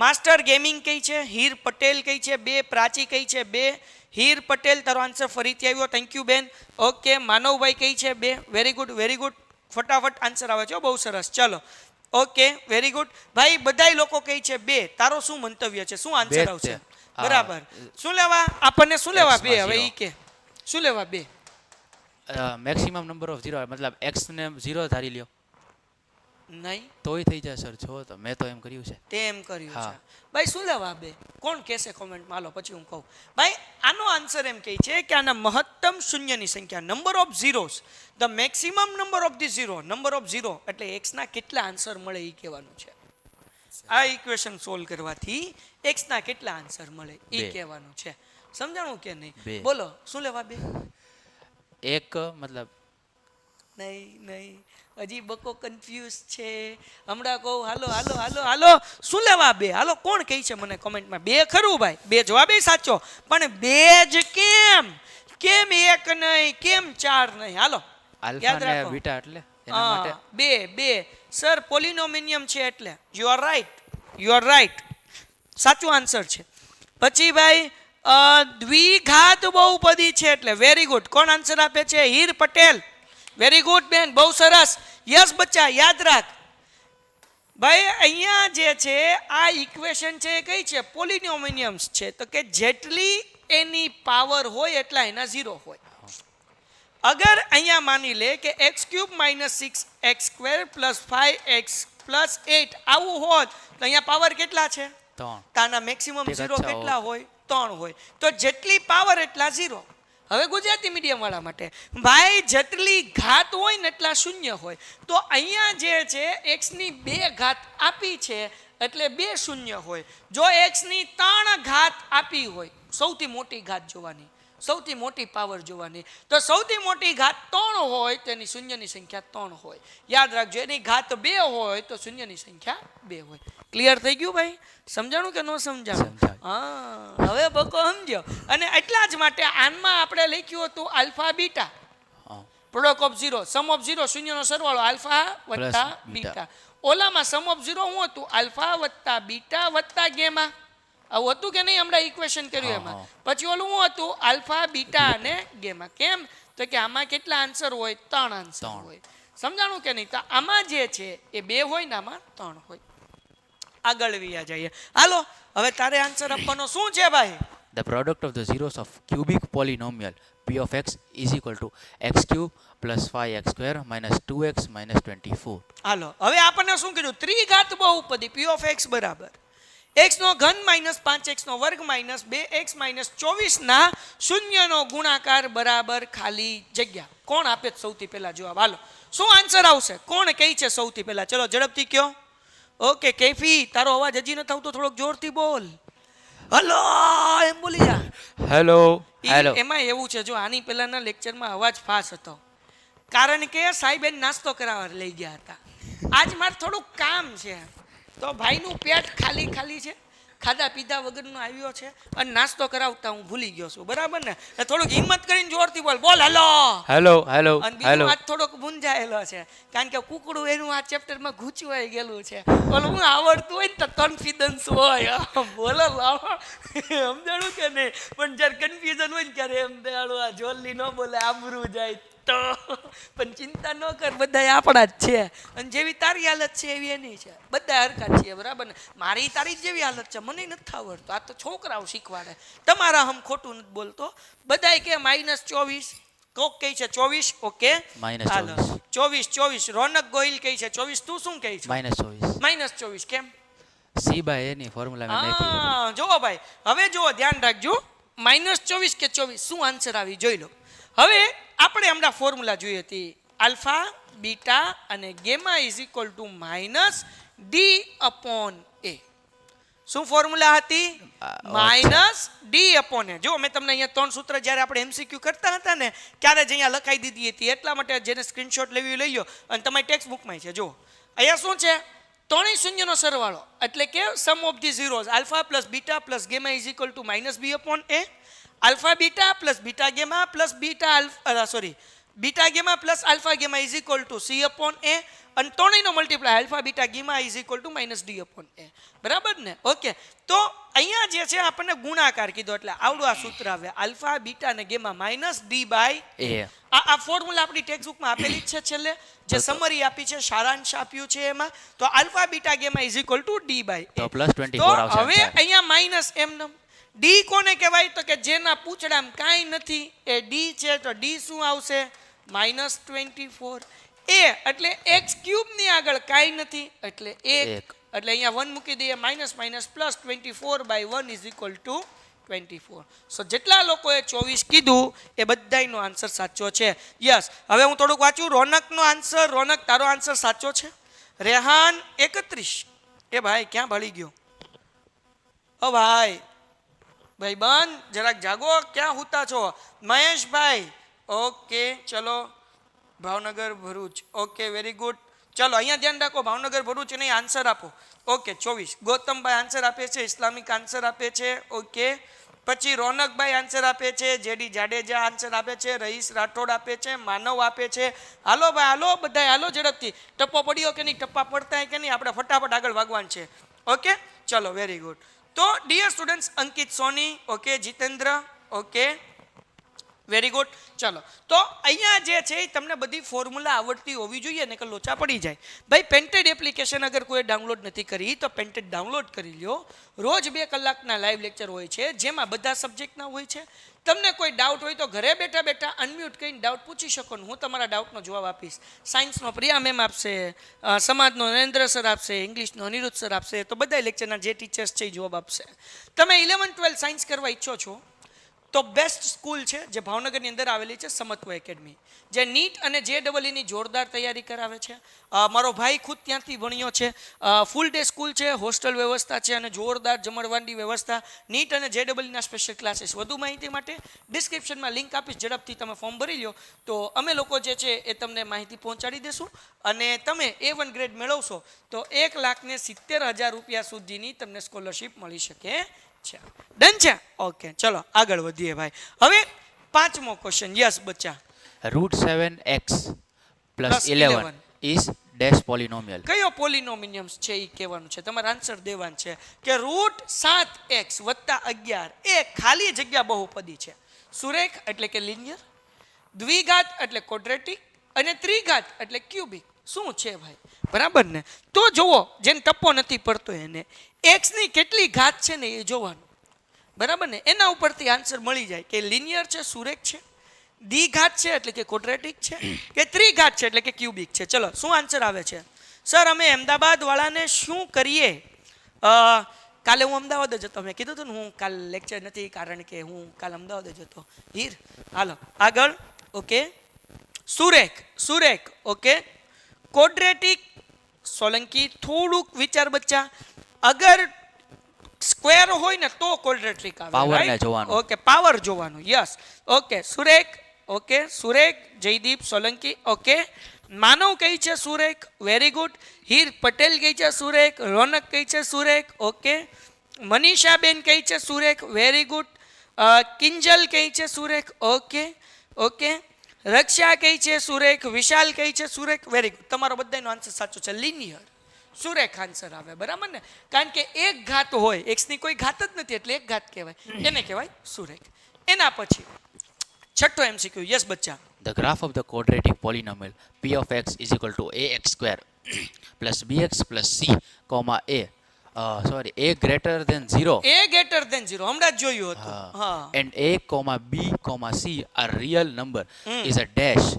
માસ્ટર ગેમિંગ કઈ છે હીર પટેલ કઈ છે બે પ્રાચી કઈ છે બે હીર પટેલ તારો આન્સર ફરીથી આવ્યો થેન્ક યુ બેન ઓકે માનવભાઈ કઈ છે બે વેરી ગુડ ફટાફટ આન્સર આવે છે બહુ સરસ ચલો ઓકે વેરી ગુડ ભાઈ બધાય લોકો કઈ છે બે તારો શું મંતવ્ય છે શું આન્સર આવશે બરાબર શું લેવા આપણને શું લેવા બે હવે ઈ કે શું લેવા બે મેક્સિમમ નંબર ઓફ 0 મતલબ x ને 0 ધારી લ્યો નહીં તોય થઈ જાય સર જો તો મેં તો એમ કર્યું છે તે એમ કર્યું હા. છે ભાઈ શું લેવા બે કોણ કહેશે કોમેન્ટમાં હાલો પછી હું કહું ભાઈ આનો આન્સર એમ કહે છે કે આના મહત્તમ શૂન્યની સંખ્યા number of zeros the maximum number of the zero number of zero એટલે x ના કેટલા આન્સર મળે એ કહેવાનું છે આ ઇક્વેશન સોલ્વ કરવાથી x ના કેટલા આન્સર મળે એ બે. કહેવાનું છે સમજાણું કે નહીં બે. બોલો શું લેવા બે એક મતલબ નહીં હજી બકો કન્ફ્યુઝ છે હમણાં કહું હાલો શું લેવા બે હાલો કોણ કહે છે મને કોમેન્ટમાં બે ખરું ભાઈ બે જવાબ સાચો પણ બે જ કેમ એક નહીં કેમ ચાર નહીં હાલો આલ્ફા યાદ ને રાખો બીટા એટલે એના માટે બે સર પોલિનોમિનિયમ છે એટલે યુ આર રાઈટ સાચું આન્સર છે પછી ભાઈ દ્વિઘાત બહુપદી છે એટલે વેરી ગુડ કોણ આન્સર આપે છે હીર પટેલ વેરી ગુડ બેન બહુ સરસ યસ બચ્ચા યાદ રાખ ભાઈ અહીંયા જે છે આ ઇક્વેશન છે એ કઈ છે પોલિનોમિનિયમ્સ છે તો કે જેટલી એની પાવર હોય એટલા એના ઝીરો હોય અગર અહીંયા માની લે કે x³ - 6x² + 5x + 8 આવું હોત તો અહીંયા પાવર કેટલા છે? 3. તાના મેક્સિમમ ઠીક, 0 અચ્છા, કેટલા હોય? 3 હોય. તો જેટલી પાવર એટલા 0. હવે ગુજરાતી મીડિયમ વાળા માટે ભાઈ જેટલી ઘાત હોય ને એટલા શૂન્ય હોય. તો અહીંયા જે છે x ની 2 ઘાત આપી છે એટલે 2 શૂન્ય હોય. જો x ની 3 ઘાત આપી હોય, સૌથી મોટી ઘાત જોવાની, સૌથી મોટી પાવર જોવાની, તો સૌથી મોટી ઘાત 3 હોય તેની શૂન્યની સંખ્યા 3 હોય. યાદ રાખજો, એની ઘાત 2 હોય તો શૂન્યની સંખ્યા 2 હોય. ક્લિયર થઈ ગયું ભાઈ? સમજાણું કે ન સમજાણું? હા, હવે બકો સમજો. અને એટલા જ માટે આનમાં આપણે લખ્યું હતું alpha beta product of 0, sum of 0, શૂન્યનો સરવાળો આલ્ફા વત્તા બીટા. ઓલામાં સમ ઓફ 0 શું હતું? આલ્ફા વત્તા બીટા વત્તા ગેમા. આવું હતું કે નહીં? હમણાં ઇક્વેશન કર્યું એમાં. પછી ઓલું શું હતું? આલ્ફા બીટા અને ગેમા. કેમ? તો કે આમાં કેટલા આન્સર હોય? 3 આન્સર હોય. સમજાણું કે નહીં? તો આમાં જે છે એ 2 હોય ને આમાં 3 હોય. આગળ વ્યા જઈએ. હાલો, હવે તારે આન્સર આપવાનો શું છે ભાઈ? The product of the zeros of cubic polynomial p of x is equal to x³ + 5x² - 2x - 24. હાલો, હવે આપણને શું કીધું? ત્રિઘાત બહુપદી p of x બરાબર x³ - 5x² - 2x - 24 ના શૂન્યનો ગુણાકાર બરાબર ખાલી જગ્યા. કોણ આપે સૌથી પહેલા જવાબ? હાલો, શું આન્સર આવશે? કોણ કહે છે સૌથી પહેલા? ચલો ઝડપથી કયો. ઓકે કૈફી, તારો અવાજ હજી નથી આવતો, થોડોક જોરથી બોલ. હલો એમ બોલી જા. Hello hello. એમાં એવું છે, જો આની પહેલાના લેક્ચરમાં અવાજ ફાસ હતો કારણ કે સાહેબ એને નાસ્તો કરાવવા લઈ ગયા હતા. આજ મારે થોડુંક કામ છે તો ભાઈનું પેટ ખાલી ખાલી છે, ખાધા પીધા વગરનો આવ્યો છે અને નાસ્તો કરાવતા હું ભૂલી ગયો છું. બરાબર ને? થોડુંક હિંમત કરીને જોરથી બોલ. બોલ હલો હેલો હેલો અને બીજું વાત થોડોક મૂંઝાયેલો છે કારણ કે કુકડું એનું આ ચેપ્ટરમાં ગૂંચવાઈ ગયેલું છે. ઓલું હું આવડતું હોય ને તો કોન્ફિડન્સ હોય, બોલો લાવો, સમજાણું કે નહીં? પણ જ્યારે કન્ફ્યુઝન હોય ને ત્યારે એમ દેવાળું આ જોલી ન બોલે, આબરૂ જાય તો. પણ ચિંતા ન કર, બધા આપણા જ છે અને જેવી તારી હાલત છે એવી એની છે. બધા હરખા છીએ, બરાબર ને? મારી તારી જેવી હાલત છે, મને નથી આવડતું. આ તો છોકરાઓ શીખવાડે. તમારા હમ ખોટું નથી બોલતો. બધાય કે -24, કોક કહે છે 24. ઓકે હાલો, 24. રોનક ગોહિલ કહે છે 24. તું શું કહે છે? -24. કેમ? c/a ની ફોર્મ્યુલા મેં નાખી. હા, જુઓ ભાઈ, હવે જુઓ, ધ્યાન રાખજો. -24 કે 24 શું આન્સર આવી જોઈ લો. હવે આપણે હમણાં ફોર્મ્યુલા જોઈ હતી, આલ્ફા બીટા અને gamma is equal to -d/a. શું ફોર્મ્યુલા હતી? -d/a. જો મેં તમને અહીંયા 3 સૂત્ર જ્યારે આપણે એમસીક્યુ કરતા હતા ને ત્યારે જ અહીંયા લખાઈ દીધી હતી. એટલા માટે જેને સ્ક્રીનશોટ લેવી લઈ લો અને તમારી ટેક્સ્ટ બુકમાં છે. જો અહીંયા શું છે? ત્રણેય શૂન્યનો સરવાળો એટલે કે sum of the zeros alpha plus beta plus gamma is equal to -b/a. Alpha beta plus beta gamma plus beta gamma plus alpha gamma is equal to c/a. અને ત્રણેયનો multiply alpha beta gamma is equal to -d/a. બરાબર ને? Okay, તો અહીંયા જે છે આપણને ગુણાકાર કીધો એટલે આવડું આ સૂત્ર આવે, આલ્ફા બીટા અને ગેમા -d/a. આ ફોર્મ્યુલા આપણી ટેક્સ્ટ બુકમાં આપેલી જ છે છેલ્લે, જે સમરી આપી છે, સારાંશ આપ્યું છે એમાં. તો alpha beta gamma is equal to d/a. તો +24 તો આવશે. હવે અહીંયા માઇનસ એમ ડી કોને કહેવાય? તો કે જેના પૂછડામાં કાંઈ નથી એ ડી છે. તો ડી શું આવશે? -24. a એટલે x³ ની આગળ કાંઈ નથી એટલે 1. એટલે અહીંયા 1 મૂકી દઈએ, -+24/1 ઇઝ ઇક્વલ ટુ 24. સો જેટલા લોકોએ 24 કીધું એ બધાયનો આન્સર સાચો છે. યસ. હવે હું થોડુંક વાંચું. રોનકનો આન્સર. રોનક, તારો આન્સર સાચો છે. રેહાન 31. એ ભાઈ ક્યાં ભળી ગયો? ઓ ભાઈ બંધ, જરાક જાગો, ક્યાં હુતા છો? મહેશભાઈ, ઓકે ચલો. Bhavnagar Bharuch, okay very good. ચલો અહીંયા ધ્યાન રાખો, ભાવનગર ભરૂચ નહીં, આન્સર આપો. ઓકે 24. ગૌતમભાઈ આન્સર આપે છે, ઇસ્લામિક આન્સર આપે છે. ઓકે, પછી રોનકભાઈ આન્સર આપે છે, જેડી જાડેજા આન્સર આપે છે, રહીશ રાઠોડ આપે છે, માનવ આપે છે. હાલો ભાઈ હાલો, બધા હાલો ઝડપથી. ટપ્પો પડ્યો કે નહીં? ટપ્પા પડતા કે નહીં? આપણે ફટાફટ આગળ ભાગવાનું છે. ઓકે ચલો વેરી ગુડ. તો dear students, Ankit Soni, okay, Jitendra, okay very good. ચલો, તો અહીંયા જે છે એ તમને બધી ફોર્મ્યુલા આવડતી હોવી જોઈએ ને કે લોચા પડી જાય. ભાઈ પેન્ટેડ એપ્લિકેશન અગર કોઈ ડાઉનલોડ નથી કરી તો પેન્ટેડ ડાઉનલોડ કરી લ્યો. રોજ 2 કલાકના લાઈવ લેક્ચર હોય છે જેમાં બધા સબ્જેક્ટના હોય છે. તમને કોઈ ડાઉટ હોય તો ઘરે બેઠા બેઠા અનમ્યુટ કરીને ડાઉટ પૂછી શકો ને હું તમારા ડાઉટનો જવાબ આપીશ. સાયન્સનો પ્રિયા મેમ આપશે, સમાજનો નરેન્દ્ર સર આપશે, ઇંગ્લિશનો અનિરુદ્ધ સર આપશે, તો બધા લેક્ચરના જે ટીચર્સ છે એ જવાબ આપશે. તમે 11-12 સાયન્સ કરવા ઈચ્છો છો તો બેસ્ટ સ્કૂલ છે જે ભાવનગરની અંદર આવેલી છે, સમત્વ એકેડમી, જે નીટ અને JEE જોરદાર તૈયારી કરાવે છે. મારો ભાઈ ખુદ ત્યાંથી ભણ્યો છે. ફૂલ ડે સ્કૂલ છે, હોસ્ટેલ વ્યવસ્થા છે અને જોરદાર જમણવારની વ્યવસ્થા. નીટ અને JEE સ્પેશિયલ ક્લાસીસ. વધુ માહિતી માટે ડિસ્ક્રિપ્શનમાં લિંક આપીશ, ઝડપથી તમે ફોર્મ ભરી લો તો અમે લોકો જે છે એ તમને માહિતી પહોંચાડી દેશું અને તમે A1 ગ્રેડ મેળવશો તો 1,70,000 રૂપિયા સુધીની તમને સ્કોલરશિપ મળી શકે છે. ડન છે? ઓકે, ચલો આગળ વધીએ ભાઈ. હવે 5મો ક્વેશ્ચન. યસ બચ્ચા. Root 7x Plus plus 11 11 is dash polynomial. કયો પોલિનોમિનિયમ્સ છે એ કહેવાનું છે, તમારે આન્સર દેવાનું છે કે રૂટ 7x વત્તા 11 એ ખાલી જગ્યા બહુપદી છે. સુરેખ એટલે કે લિનિયર, દ્વિઘાત એટલે ક્વોડ્રેટિક અને ત્રિઘાત એટલે ક્યુબિક. શું છે ભાઈ? બરાબર ને? તો જુઓ, જેને ટપ્પો નથી પડતો એને x ની કેટલી ઘાત છે ને એ જોવાનું. બરાબર ને? એના ઉપરથી આન્સર મળી જાય કે લિનિયર છે, સુરેખ છે, દ્વિઘાત છે એટલે કે ક્વોડ્રેટિક છે કે ત્રિઘાત છે એટલે કે ક્યુબિક છે. ચલો શું આન્સર આવે છે? સર અમે અમદાવાદ વાળાને શું કરીએ? કાલે હું અમદાવાદ જ હતો, મેં કીધું હતું ને હું કાલ લેક્ચર નથી કારણ કે હું કાલ અમદાવાદ જ હતો. હીર હાલો આગળ. ઓકે, સુરેખ ઓકે, ક્વોડ્રેટિક સોલંકી. થોડુંક વિચાર બચ્ચા, અગર સ્ક્વેર હોય ને તો ક્વોડ્રેટિક આવે, Power ને right? જોવાનું. ઓકે, પાવર જોવાનું. યસ, ઓકે સુરેખ. ઓકે સુરેખ, જયદીપ સોલંકી. ઓકે, માનવ કઈ છે? સુરેખ. Very good. હીર પટેલ કઈ છે? સુરેખ. રોનક કઈ છે? સુરેખ. ઓકે, મનીષાબેન કઈ છે? સુરેખ. Very good. કિંજલ કઈ છે? સુરેખ. ઓકે, રક્ષા કઈ છે? સુરેખ. વિશાલ કઈ છે? સુરેખ. Very good. તમારો બધાનો આન્સર સાચો છે, લિનિયર સુરેખ આન્સર આવે. બરાબર ને? કારણ કે એક ઘાત હોય, x ની કોઈ ઘાત જ નથી એટલે એક ઘાત કહેવાય, એને કહેવાય સુરેખ. એના પછી 6થો MCQ. યસ બચ્ચા. The graph of the quadratic polynomial p of x is equal to ax square plus bx plus c, comma a greater than 0 a greater than 0 હમણાં જ જોયું હતું. હા. and a comma b comma c are real number is a dash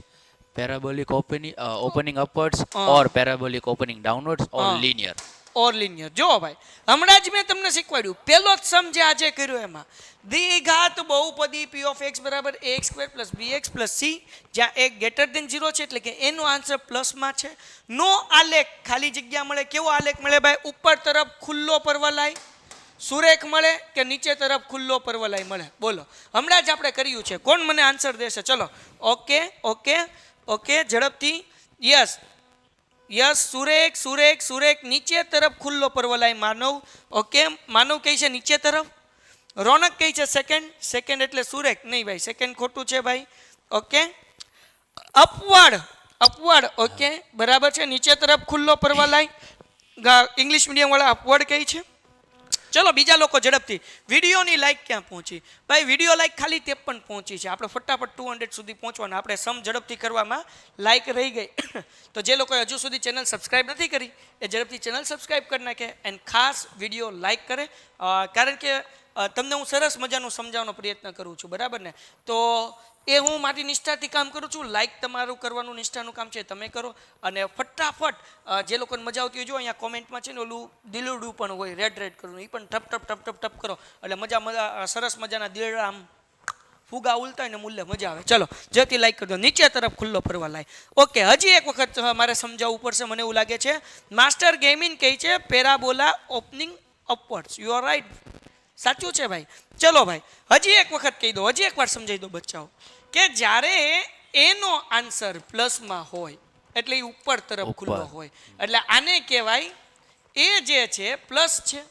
parabolic opening upwards or parabolic opening downwards or linear. Or linear. જો ભાઈ હમણાં જ મેં તમને શીખવાડ્યું, પહેલો જ સમ જે આજે કર્યો એમાં દ્વિઘાત બહુપદી p of x બરાબર ax square plus bx plus c, જ્યાં a ગ્રેટર ધેન 0 છે એટલે કે એનો આન્સર પ્લસમાં છે. નો આલેખ ખાલી જગ્યા મળે. કેવો આલેખ મળે ભાઈ? ઉપર તરફ ખુલ્લો પરવલય સુરેખ મળે કે નીચે તરફ ખુલ્લો પરવલય મળે? બોલો, હમણાં જ આપણે કર્યું છે. કોણ મને આન્સર દેશે? ચલો ઓકે ઝડપથી. યસ સુરેખ નીચે તરફ ખુલ્લો પરવલય માનવ. ઓકે, માનવ કઈ છે? નીચે તરફ. રોનક કઈ છે? સેકન્ડ એટલે સુરેખ. નહીં ભાઈ, સેકન્ડ ખોટું છે ભાઈ. Okay, upward. ઓકે બરાબર છે, નીચે તરફ ખુલ્લો પરવલય. ઇંગ્લિશ મીડિયમ વાળા અપવર્ડ કઈ છે? ચલો બીજા લોકો ઝડપથી. વિડીયોની લાઈક ક્યાં પહોંચી ભાઈ? વિડીયો લાઈક ખાલી 53 પહોંચી છે. આપણે ફટાફટ 200 સુધી પહોંચવાના. આપણે સમ ઝડપથી કરવામાં લાઈક રહી ગઈ. તો જે લોકોએ હજુ સુધી ચેનલ સબસ્ક્રાઇબ નથી કરી એ ઝડપથી ચેનલ સબસ્ક્રાઇબ કરી નાખે અને ખાસ વિડીયો લાઈક કરે, કારણ કે તમને હું સરસ મજાનું સમજાવવાનો પ્રયત્ન કરું છું. બરાબર ને? તો એ હું મારી નિષ્ઠાથી કામ કરું છું. લાઈક તમારું કરવાનું નિષ્ઠાનું કામ છે, તમે કરો. અને ફટાફટ જે લોકોને મજા આવતી હોય, જો અહીંયા કોમેન્ટમાં છે ને ઓલું દિલડું પણ હોય, રેડ કરવું, એ પણ ટપ કરો એટલે મજા સરસ મજાના દિલડા આમ ફુગા ઉલતા ને મૂલ્ય મજા આવે. ચલો જેથી લાઈક કરજો. નીચે તરફ ખુલ્લો પરવા લાય. ઓકે, હજી એક વખત મારે સમજાવવું પડશે, મને એવું લાગે છે. માસ્ટર ગેમિંગ કહે છે parabola opening upwards. You are right, સાચું છે ભાઈ. ચલો ભાઈ હજી એક વખત કહી દો, હજી એક વાર સમજાવી દો બચ્ચાઓ કે જ્યારે એનો આન્સર પ્લસમાં હોય એટલે એ ઉપર તરફ ખુલ્લો હોય એટલે આને કહેવાય એ જે છે પ્લસ છે.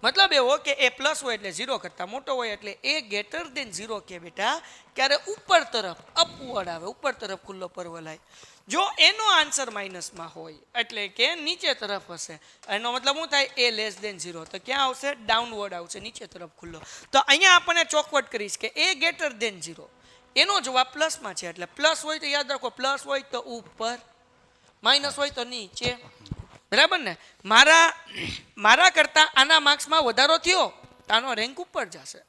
મતલબ એવો કે એ પ્લસ હોય એટલે 0 કરતાં મોટો હોય એટલે એ ગ્રેટર દેન 0 કે બેટા ક્યારે ઉપર તરફ અપવર્ડ આવે, ઉપર તરફ ખુલ્લો પરવલાય. જો એનો આન્સર માઇનસમાં હોય એટલે કે નીચે તરફ હશે, એનો મતલબ શું થાય? એ લેસ દેન 0 તો ક્યાં આવશે? ડાઉનવર્ડ આવશે, નીચે તરફ ખુલ્લો. તો અહીંયા આપણને ચોખવટ કરીશ કે એ ગ્રેટર દેન 0, એનો જવાબ પ્લસમાં છે એટલે પ્લસ હોય તો યાદ રાખો, પ્લસ હોય તો ઉપર, માઇનસ હોય તો નીચે. બરાબર ને? મારા કરતાં આના માર્ક્સમાં વધારો થયો તો આનો રેન્ક ઉપર જશે.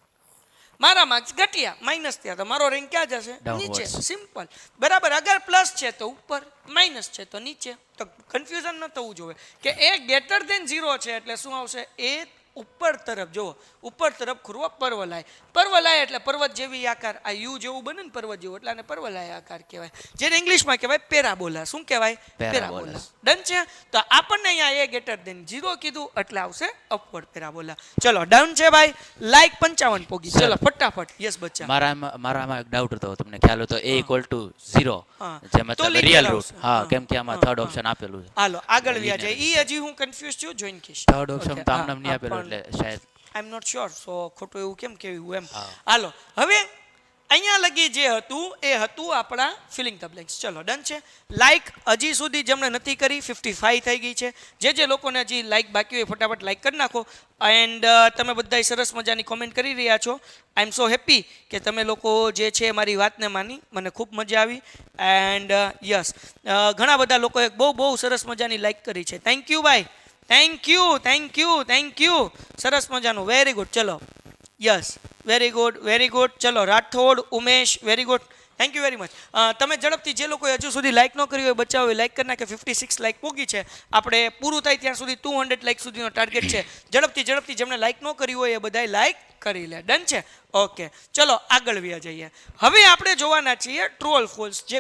મારા માર્ક્સ ઘટ્યા માઇનસ થયા તો મારો રેન્ક ક્યાં જશે Downwards. નીચે સિમ્પલ બરાબર અગર પ્લસ છે તો ઉપર માઇનસ છે તો નીચે તો કન્ફ્યુઝન ન થવું જોઈએ કે એ ગ્રેટર ધેન 0 છે એટલે શું આવશે એ ઉપર તરફ જુઓ ઉપર તરફ ખુરવો પર્વલાય એટલે પર્વત જેવી આકાર આ યુ જેવું બને ને પર્વત જેવું એટલે આને પર્વલાય આકાર કહેવાય જેને ઇંગ્લિશમાં કહેવાય પેરાબોલા શું કહેવાય પેરાબોલા ડન છે તો આપણને અહીંયા એ ગ્રેટર ધેન 0 કીધું એટલે આવશે અપવર્ડ પેરાબોલા ચલો ડન છે ભાઈ લાઈક 55 પોગી ચલો ફટાફટ યસ બચ્ચા મારામાં એક ડાઉટ હતો તમને ખ્યાલ હતો a = 0 હા. જે તો મતલબ linear રિયલ આવશે. રૂટ હા હા. કેમ કે આમાં થર્ડ ઓપ્શન આપેલું છે હાલો આગળ વ્યા જાય ઈ હજી હું કન્ફ્યુઝ છું જોઈન કીશ થર્ડ ઓપ્શન તો આમ નામ નહીં આપેલું એટલે શાયદ આઈ એમ નોટ શ્યોર સો ખોટું એવું કેમ કેવું એમ હા. હાલો હવે અહીંયા લગી જે હતું એ હતું આપણા ફિલિંગ ધ બ્લેન્ક્સ ચલો ડન છે લાઈક હજી સુધી જેમણે નથી કરી 55 થઈ ગઈ છે જે લોકોને હજી લાઈક બાકી હોય ફટાફટ લાઈક કરી નાખો એન્ડ તમે બધાય સરસ મજાની કોમેન્ટ કરી રહ્યા છો આઈ એમ સો હેપી કે તમે લોકો જે છે મારી વાતને માની મને ખૂબ મજા આવી એન્ડ યસ ઘણા બધા લોકોએ બહુ સરસ મજાની લાઈક કરી છે થેન્ક યુ ભાઈ થેન્ક યુ સરસ મજાનું વેરી ગુડ ચલો યસ વેરી ગુડ ચલો Rathod Umesh very good thank you very much તમે ઝડપથી જે લોકોએ હજુ સુધી લાઈક ન કરી હોય બચાવો હોય લાઈક કરી નાખે 56 લાઈક પોગી છે આપણે પૂરું થાય ત્યાં સુધી 200 લાઈક સુધીનો ટાર્ગેટ છે ઝડપથી જેમણે લાઈક ન કરી હોય એ બધાય લાઈક કરી લે ડન છે ઓકે ચલો આગળ વ્યા જઈએ હવે આપણે જોવાના છીએ ટ્રુ ઓર ફોલ્સ જે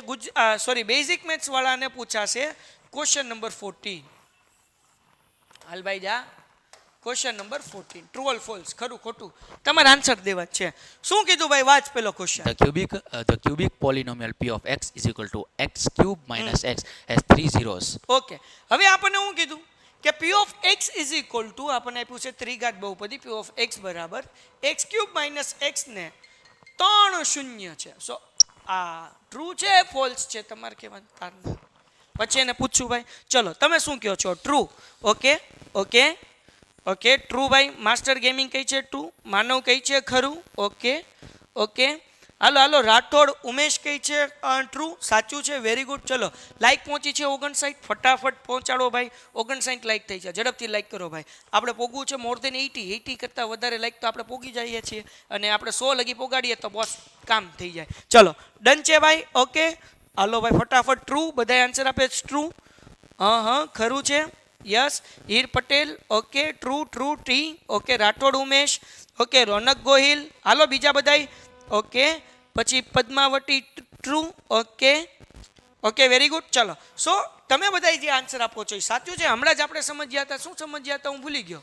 બેઝિક મેથ્સ વાળાને પૂછાશે ક્વેશ્ચન નંબર 14 હાલભાઈ જા question number 14 true or false ખરું ખોટું તમારે આન્સર દેવા છે શું કીધું ભાઈ વાંચ પેલો question the cubic polynomial p of x is equal to x cube minus x has 3 zeros okay હવે આપણને શું કીધું કે p of x is equal to આપણને આપ્યું છે ત્રિઘાત બહુપદી p of x બરાબર x cube minus x ને 3 શૂન્ય છે સો આ ટ્રુ છે ફોલ્સ છે તમારે કહેવાનું તાર પછી એને પૂછું ભાઈ ચલો તમે શું કહો છો ટ્રુ ઓકે ટ્રુ ભાઈ માસ્ટર ગેમિંગ કઈ છે ટ્રુ માનવ કઈ છે ખરું ઓકે હાલો રાઠોડ ઉમેશ કઈ છે ટ્રુ સાચું છે વેરી ગુડ ચલો લાઈક પહોંચી છે 59 ફટાફટ પહોંચાડો ભાઈ 59 લાઈક થઈ છે ઝડપથી લાઈક કરો ભાઈ આપણે પોગવું છે મોર દેન 80 કરતાં વધારે લાઈક તો આપણે પોગી જઈએ છીએ અને આપણે 100 લગી પોગાડીએ તો બોસ કામ થઈ જાય ચલો ડન છે ભાઈ ઓકે હાલો ભાઈ ફટાફટ ટ્રુ બધાય આન્સર આપે ટ્રુ હા ખરું છે yes Heer Patel okay true T okay Rathod Umesh okay Ronak Gohil હાલો બીજા બધાય ઓકે પછી Padmavati true okay very good ચલો સો તમે બધાય જે આન્સર આપો છો એ સાચું છે હમણાં જ આપણે સમજ્યા હતા શું સમજ્યા હતા હું ભૂલી ગયો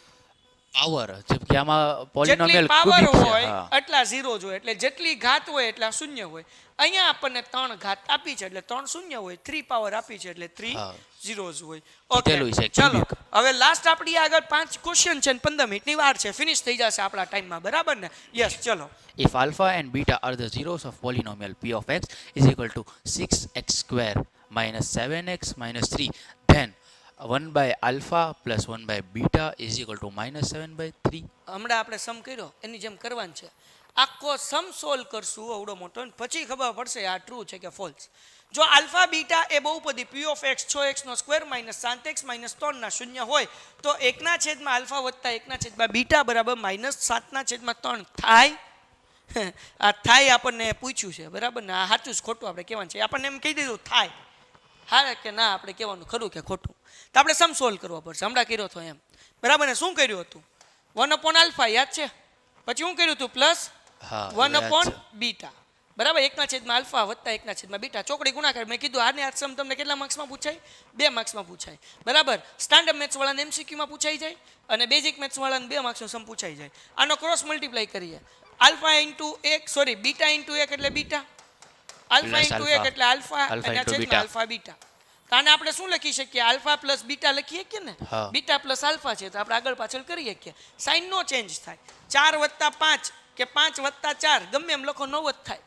પાવર જેમ કે આમાં જેટલી પોલિનોમિયલ પાવર ક્યુબિક છે હોય એટલા ઝીરો હોય એટલે જેટલી ઘાત હોય એટલા શૂન્ય હોય અહીંયા આપણને 3 ઘાત આપી છે એટલે 3 શૂન્ય હોય 3 પાવર આપી છે એટલે 3 હા. ઝીરોઝ હોય કીધેલું છે, ચલો cubic. હવે લાસ્ટ આપણી આગળ 5 ક્વેશ્ચન છે અને 15 મિનિટની વાર છે ફિનિશ થઈ જશે આપણા ટાઈમમાં બરાબર ને યસ ચલો if alpha and beta are the zeros of polynomial p of x is equal to 6x square minus 7x minus 3 then 1 by alpha plus 1 by beta is equal to minus 7 by 3 હમણાં આપણે સમ કર્યો એની જેમ કરવાનું છે આખો સમ solve કરશું આવડો મોટો ને પછી ખબર પડશે આ ટ્રુ છે કે ફોલ્સ જો આલ્ફા બીટા એ બહુપદી p of x 6x નો સ્ક્વેર minus 7x minus 3 ના શૂન્ય હોય તો 1 ના છેદમાં આલ્ફા વત્તા 1 ના છેદમાં બીટા બરાબર minus 7 ના છેદમાં 3 થાય આ થાય આપણને પૂછ્યું છે બરાબર ને આ સાચું જ ખોટું આપણે કહેવાનું છે આપણને એમ કહી દીધું થાય હા કે ના આપણે કહેવાનું ખરું કે ખોટું તો આપણે સમ સોલ્વ કરવો પડશે હમણાં કર્યો હતો એમ બરાબર ને શું કર્યું હતું 1 આલ્ફા યાદ છે પછી શું કર્યું હતું પ્લસ હા 1 બીટા બરાબર 1 ના છેદમાં આલ્ફા વત્તા 1 ના છેદમાં બીટા ચોકડી ગુણાકાર મેં કીધું આને આ સમ તમને કેટલા માર્ક્સમાં પૂછાય 2 માર્ક્સમાં પૂછાય બરાબર સ્ટાન્ડર્ડ મેથ્સ વાળાને એમસીક્યુમાં પૂછાઈ જાય અને બેઝિક મેથ્સ વાળાને 2 માર્ક્સનો સમ પૂછાઈ જાય આનો ક્રોસ મલ્ટીપ્લાય કરીએ આલ્ફા ઇન્ટુ 1 બીટા ઇન્ટુ 1 એટલે બીટા આલ્ફા ઇન્ટુ 1 એટલે આલ્ફા અને છેદમાં આલ્ફા બીટા તો આને આપણે શું લખી શકીએ આલ્ફા પ્લસ બીટા લખીએ કે ને બીટા પ્લસ આલ્ફા છે તો આપણે આગળ પાછળ કરી શકીએ સાઇન નો ચેન્જ થાય 4 વત્તા 5 કે 5 વત્તા 4 ગમે એમ લખો 9 જ થાય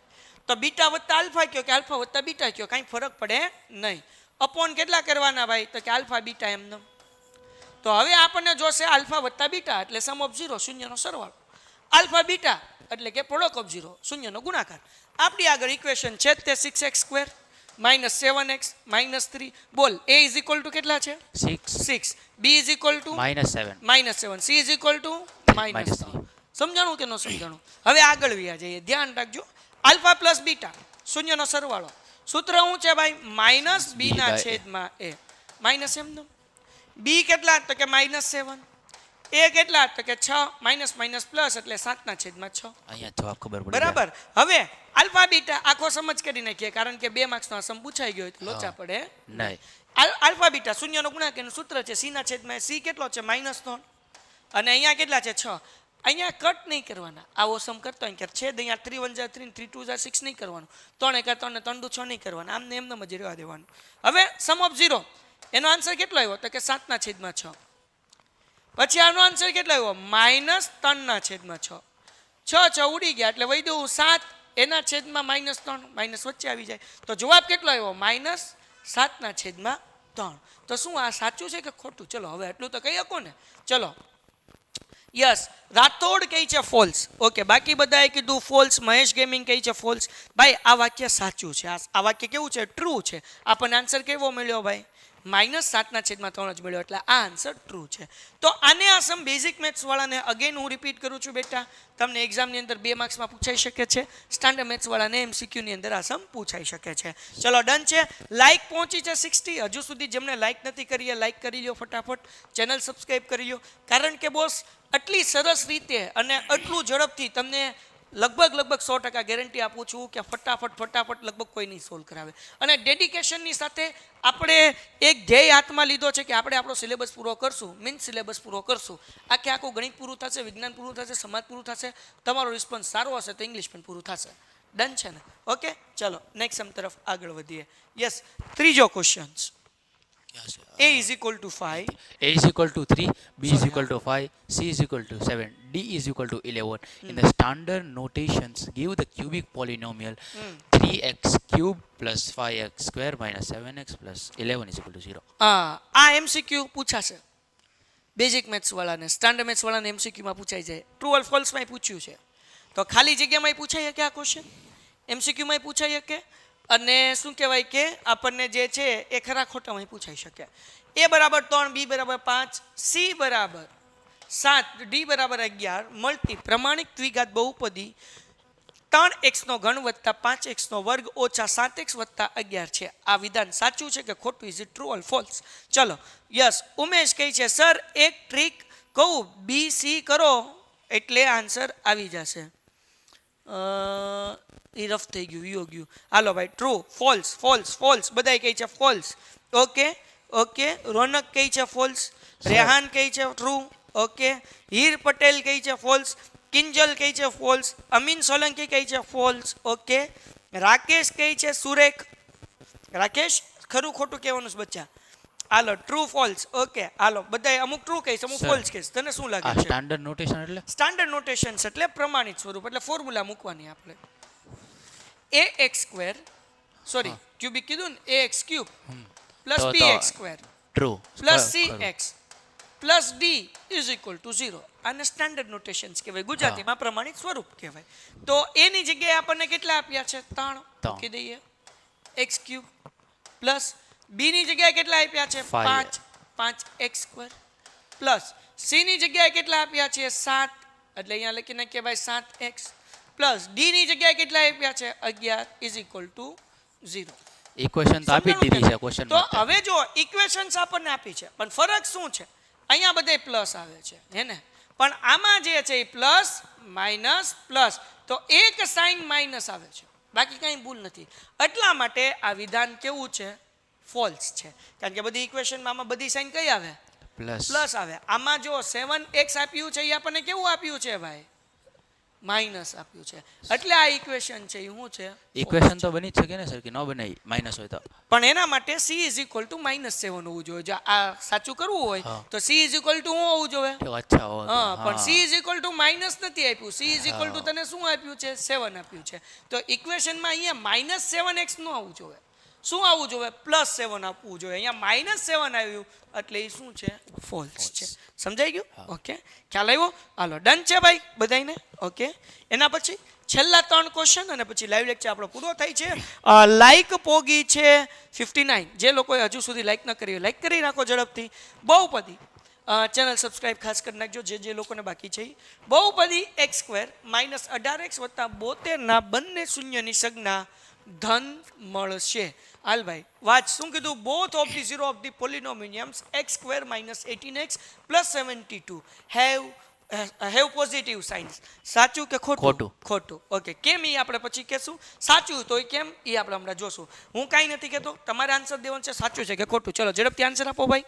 તો બીટા વત્તા આલ્ફા કયો કે આલ્ફા વત્તા બીટા કયો કાંઈ ફરક પડે નહીં અપોન કેટલા કરવાના ભાઈ તો કે આલ્ફા બીટા એમને તો હવે આપણને જોશે આલ્ફા વત્તા બીટા એટલે સમ ઓફ 0 શૂન્યનો સરવાળો આલ્ફા બીટા એટલે કે પ્રોડક્ટ ઓફ 0 શૂન્યનો ગુણાકાર આપણી આગળ ઇક્વેશન છે તે 6x square minus 7x minus 3 બોલ a is equal to કેટલા છે 6 6 b is equal to minus 7 minus 7 c is equal to minus 3 સમજાણું કે ન સમજાણું? હવે આગળ વ્યા જઈએ, ધ્યાન રાખજો. આલ્ફા પ્લસ બીટા શૂન્યનો સરવાળો, સૂત્ર શું છે ભાઈ? માઇનસ બી ના છેદમાં એ. માઇનસ એમ બી કેટલા? તો કે -7. એ કેટલા? તો કે 6. માઇનસ માઇનસ પ્લસ એટલે 7/6. અહીંયા જવાબ ખબર પડી બરાબર. હવે આલ્ફા બીટા આખો સમજ કરી નાખીએ, કારણ કે 2 માર્ક્સનો સમ પૂછાઈ ગયો તો લોચા પડે નહીં. આલ્ફા બીટા શૂન્યનો ગુણાકારનું સૂત્ર છે સી ના છેદમાં સી કેટલો છે? -3. અને અહીંયા કેટલા છે? 6. અહીંયા કટ નહીં કરવાના. આવો સમ કરતો હોય કે છેદ અહીંયા 3 × 1 = 3, 3 × 2 = 6 નહીં કરવાનું. 3 × 1 = 3 ને 3 × 6 નહીં કરવાના. આમને એમને જ રહેવા દેવાનું. હવે સમ ઓફ 0 એનો આન્સર કેટલો આવ્યો? તો કે 7/6. પછી આનો આન્સર કેટલો આવ્યો? -3/6. 6 ઉડી ગયા એટલે વધ્યું 7. એના છેદમાં -3, માઇનસ વચ્ચે આવી જાય તો જવાબ કેટલો આવ્યો? -7/3. તો શું આ સાચું છે કે ખોટું? ચલો હવે એટલું તો કહી શકો ને. ચલો યસ, રાઠોડ કહે છે ફોલ્સ. ઓકે, બાકી બધાએ કીધું ફોલ્સ. મહેશ ગેમિંગ કહે છે ફોલ્સ. ભાઈ આ વાક્ય સાચું છે. આ વાક્ય કેવું છે? ટ્રુ છે. આપણને આન્સર કેવો મળ્યો ભાઈ? -7/3 જ મળ્યો, એટલે આ આન્સર ટ્રુ છે. તો આને આ સમ બેઝિક મેથ્સ વાળાને અગેન હું રિપીટ કરું છું બેટા, તમને એક્ઝામની અંદર 2 માર્ક્સમાં પૂછાઈ શકે છે. સ્ટાન્ડર્ડ મેથ્સ વાળાને MCQ ની અંદર આ સમ પૂછાઈ શકે છે. ચલો ડન છે. લાઈક પહોંચી છે 60. હજુ સુધી જેમને લાઈક નથી કરી એ લાઈક કરી લો ફટાફટ. ચેનલ સબસ્ક્રાઈબ કરી લો, કારણ કે બોસ આટલી સરસ રીતે અને આટલું ઝડપથી તમને લગભગ 100% ગેરંટી આપું છું કે ફટાફટ લગભગ કોઈ નહીં સોલ્વ કરાવે. અને ડેડિકેશનની સાથે આપણે એક ધ્યેય હાથમાં લીધો છે કે આપણે આપણો સિલેબસ પૂરો કરશું. મીન્સ સિલેબસ પૂરો કરશું, આખું ગણિત પૂરું થશે, વિજ્ઞાન પૂરું થશે, સમાજ પૂરું થશે. તમારો રિસ્પોન્સ સારો હશે તો ઇંગ્લિશ પણ પૂરું થશે. ડન છે ને? ઓકે, ચલો નેક્સ્ટ સમ તરફ આગળ વધીએ. યસ, ત્રીજો question. A is equal to 5. A is equal to 3, B is equal to 5, C is equal to 7, D is equal to 11. In the standard notations, give the cubic polynomial 3x cube plus 5x square minus 7x plus 11 is equal to 0. આ MCQ પૂછાશે basic maths વાળાને, standard maths વાળાને MCQ માં પૂછાઈ જાય. True or false માં પૂછ્યું છે તો ખાલી જગ્યામાં પૂછાઈ શકે આ ક્વેશ્ચન, MCQ માં પૂછાઈ શકે, અને શું કહેવાય કે આપણને જે છે એ ખરા ખોટામાં પૂછાઈ શકે. A = 3, B = 5, C = 7, D = 11 મળતી પ્રમાણિક દ્વિઘાત બહુપદી 3x² + 5x² - 7x + 11 છે. આ વિધાન સાચું છે કે ખોટું? Is it true or false? ચલો યસ, ઉમેશ કહે છે સર એક ટ્રીક કહું, BC કરો એટલે આન્સર આવી જશે. એ રફ થઈ ગયું, યો ગયું. હાલો ભાઈ, ટ્રુ, ફોલ્સ, ફોલ્સ, ફોલ્સ. બધાય કહે છે ફોલ્સ. ઓકે, રોનક કહે છે ફોલ્સ, રેહાન કહે છે ટ્રુ. ઓકે, હીર પટેલ કહે છે ફોલ્સ, કિંજલ કહે છે ફોલ્સ, અમીન સોલંકી કહે છે ફોલ્સ. ઓકે, રાકેશ કહે છે સુરેખ. રાકેશ ખરું ખોટું કહેવાનું છે બચ્ચા? હાલો, ટ્રુ ફોલ્સ. ઓકે, હાલો બધાય અમુક ટ્રુ કહીશ, અમુક ફોલ્સ કહીશ. તને શું લાગે છે? સ્ટાન્ડર્ડ નોટેશન એટલે સ્ટાન્ડર્ડ નોટેશન્સ એટલે પ્રમાણિત સ્વરૂપ, એટલે ફોર્મ્યુલા મૂકવાની આપણે. ax² સોરી ક્યુબિક કીધું ને, ax³ plus bx² true plus cx plus d is equal two 0. આને સ્ટાન્ડર્ડ નોટેશન્સ કહેવાય, ગુજરાતીમાં પ્રમાણિત સ્વરૂપ કહેવાય. તો એની જગ્યાએ આપણને કેટલા આપ્યા છે? 3 મૂકી દઈએ. x³ પ્લસ b ની જગ્યાએ કેટલા આપ્યા છે? 5, 5x² પ્લસ c ની જગ્યાએ કેટલા આપ્યા છે? 7, એટલે અહીંયા લખી નાખીએ ભાઈ 7x પ્લસ d ની જગ્યાએ કેટલા આપ્યા છે? 11 ઇઝ ઇક્વલ ટુ 0. ઇક્વેશન તો આપી દીધી છે ક્વેશ્ચન તો માં. હવે જો ઇક્વેશન્સ આપણને આપી છે, પણ ફરક શું છે? અહીંયા બધે પ્લસ આવે છે હે ને, પણ આમાં જે છે એ પ્લસ માઇનસ પ્લસ, તો એક સાઇન માઇનસ આવે છે, બાકી કાંઈ ભૂલ નથી. એટલા માટે આ વિધાન કેવું છે? ફોલ્સ છે. કારણ કે બધી ઇક્વેશનમાં આમાં બધી સાઇન કઈ આવે? પ્લસ આવે. આમાં જો 7x આપ્યું છે એ આપણને કેવું આપ્યું છે ભાઈ? માઇનસ આપ્યું છે. એટલે આ ઇક્વેશન છે એ શું છે? ઇક્વેશન તો બની જ શકે ને સર, કે ન બને માઇનસ હોય તો? પણ એના માટે c = -7 હોવું જોઈએ. જો આ સાચું કરવું હોય તો c = શું હોવું જોઈએ? અચ્છા હો. પણ c = માઇનસ નથી આપ્યું, c = તને શું આપ્યું છે? 7 આપ્યું છે. તો ઇક્વેશનમાં અહીંયા -7x નો આવવું જોઈએ. શું આવવું જોઈએ? +7 આપવું જોઈએ. અહીંયા -7 આવ્યું એટલે એ શું છે? ફોલ્સ છે. સમજાઈ ગયું? ઓકે, ખ્યાલ આવ્યો? હાલો ડન છે ભાઈ બધાને. ઓકે, એના પછી છેલ્લા 3 ક્વેશ્ચન અને પછી લાઈવ લેક્ચર આપણો પૂરો થાય છે. લાઈક પોગી છે 59. જે લોકોએ હજુ સુધી લાઈક ન કરી લાઈક કરી નાખો ઝડપથી. બહુપદી ચેનલ સબસ્ક્રાઇબ ખાસ કરી નાખજો જે લોકોને બાકી છે ઈ. બહુપદી એક્સ સ્ક્વેર માઇનસ 18x વત્તા 72 બંને શૂન્યની સંજ્ઞા ધન મળશે. હાલ ભાઈ વાંચ શું કીધું? Both of the zero of the polynomials x square minus 18x plus 72 have positive signs. સાચું કે ખોટું? ખોટું. ખોટું. ઓકે, કેમ એ આપણે પછી કહેશું. સાચું તો કેમ એ આપણે હમણાં જોશું. હું કાંઈ નથી કહેતો, તમારે આન્સર દેવાનો છે સાચું છે કે ખોટું. ચલો ઝડપથી આન્સર આપો ભાઈ.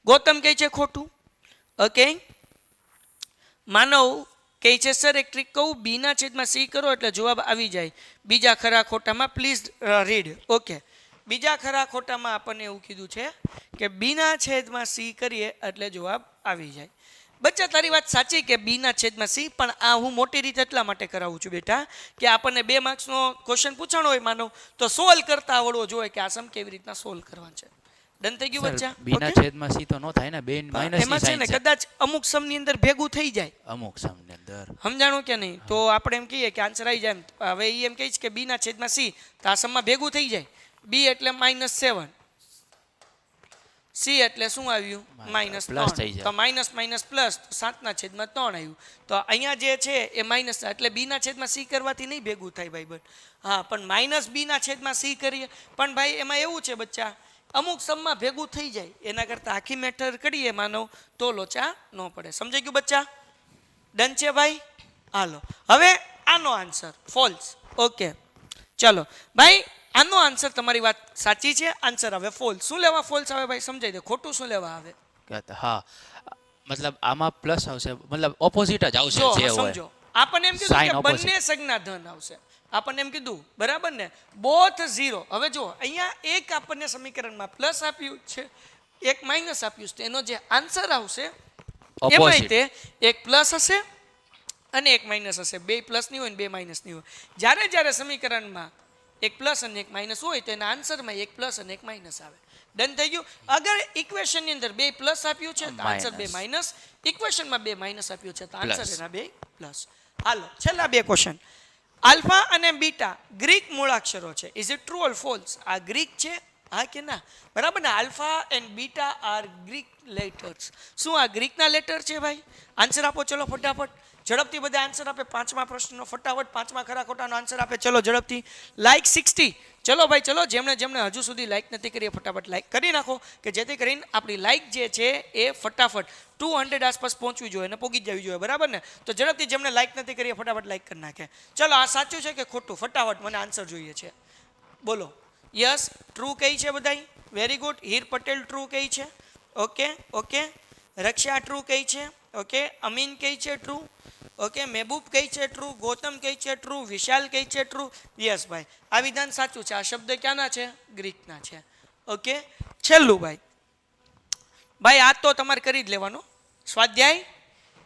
ગૌતમ કહે છે ખોટું. ઓકે, માનવ કહે છે સર એક ટ્રીક કહું, બીના છેદમાં સી કરો એટલે જવાબ આવી જાય. બીજા ખરા ખોટામાં પ્લીઝ રીડ. ઓકે, બીજા ખરા ખોટામાં આપણને એવું કીધું છે કે બીના છેદમાં સી કરીએ એટલે જવાબ આવી જાય. બચ્ચા તારી વાત સાચી કે બીના છેદમાં સી, પણ આ હું મોટી રીતે એટલા માટે કરાવું છું બેટા કે આપણને 2 માર્ક્સનો ક્વેશ્ચન પૂછાણો હોય માનો તો સોલ્વ કરતા આવડવો જોઈએ કે આ સમ કેવી રીતના સોલ્વ કરવાનું છે. ડન થઈ ગયું બચ્ચા? બીના છેદમાં સી તો નો થાય ને, બે માઈનસ એમાં છે ને કદાચ અમુક સમની અંદર ભેગું થઈ જાય, અમુક સમની અંદર સમજાણું કે નહીં? તો આપણે એમ કહીએ કે આન્સર આવી જાય. હવે એ એમ કહીશ કે બીના છેદમાં સી તો આ સમમાં ભેગું થઈ જાય. બી એટલે -7, સી એટલે શું આવ્યું? -3. તો માઇનસ માઇનસ પ્લસ 7/3 આવ્યું. તો અહીંયા જે છે એ માઇનસ, એટલે બીના છેદમાં સી કરવાથી નહીં ભેગું થાય ભાઈ બન. હા, પણ માઇનસ બીના છેદમાં સી કરીએ પણ ભાઈ એમાં એવું છે બચ્ચા અમુક સમમાં ભેગું થઈ જાય, એના કરતાં આખી મેટર કરીએ માનવ તો લોચા ન પડે. સમજાઈ ગયું બચ્ચા? ડન છે ભાઈ? હાલો હવે આનો આન્સર ફોલ્સ. ઓકે ચલો ભાઈ, આનો આન્સર તમારી વાત સાચી છે, આન્સર હવે ફોલ્સ. શું લેવા ફોલ્સ આવે ભાઈ સમજાઈ દે. ખોટું શું લેવા આવે? હા, મતલબ આમાં પ્લસ આવશે, મતલબ ઓપોઝિટ જ આવશે જો જે હોય. સમજો, આપણને એમ કીધું Sign કે opposite. બંને સંજ્ઞા ધન આવશે. આપણને એમ કીધું બરાબર ને, બોથ 0. હવે જો અહીંયા એક આપણને સમીકરણમાં પ્લસ આપ્યું છે, એક માઇનસ આપ્યું છે, એનો જે આન્સર આવશે એમાં Opposite. તે એક પ્લસ હશે અને એક માઇનસ હશે. 2 પ્લસ ની હોય ને 2 માઇનસ ની હોય. જ્યારે સમીકરણમાં એક પ્લસ અને એક માઇનસ હોય તો એના આન્સરમાં એક પ્લસ અને એક માઇનસ આવે. ડન થઈ ગયું? અગર ઇક્વેશનની અંદર 2 પ્લસ આપ્યું છે તો આન્સર 2 માઇનસ, ઇક્વેશનમાં 2 માઇનસ આપ્યું છે તો આન્સર Plus. એના 2 પ્લસ. હાલો છેલ્લા 2 ક્વેશ્ચન. આલ્ફા અને બીટા ગ્રીક મૂળાક્ષરો છે. Is it true or false? આ ગ્રીક છે, હા કે ના? બરાબર ને? Alpha and beta are Greek letters. શું આ ગ્રીકના લેટર છે ભાઈ? આન્સર આપો ચલો ફટાફટ. ઝડપથી બધા આન્સર આપે. 5મા પ્રશ્નનો ફટાફટ 5મા ખરા ખોટાનો આન્સર આપે. ચલો ઝડપથી. લાઈક 60. ચલો ભાઈ ચલો, જેમણે હજુ સુધી લાઈક નથી કરી ફટાફટ લાઈક કરી નાખો કે જેથી કરીને આપણી લાઈક જે છે એ ફટાફટ 200 આસપાસ પહોંચવી જોઈએ અને પહોંચી જવી જોઈએ. બરાબર ને? તો ઝડપથી જેમણે લાઈક નથી કરી ફટાફટ લાઈક કરી નાખે. ચલો આ સાચું છે કે ખોટું? ફટાફટ મને આન્સર જોઈએ છે. બોલો. યસ ટ્રુ કઈ છે બધાય? Very good. Heer Patel true કઈ છે? ઓકે. રક્ષા ટ્રુ કઈ છે? ઓકે. અમીન કઈ છે? ટ્રુ. ઓકે. મહેબૂબ કઈ છે? ટ્રુ. ગૌતમ કઈ છે? ટ્રુ. વિશાલ કઈ છે? ટ્રુ. યસ ભાઈ, આ વિધાન સાચું છે. આ શબ્દ ક્યાંના છે? ગ્રીકના છે. ઓકે. છેલ્લું ભાઈ આ તો તમારે કરી જ લેવાનો. સ્વાધ્યાય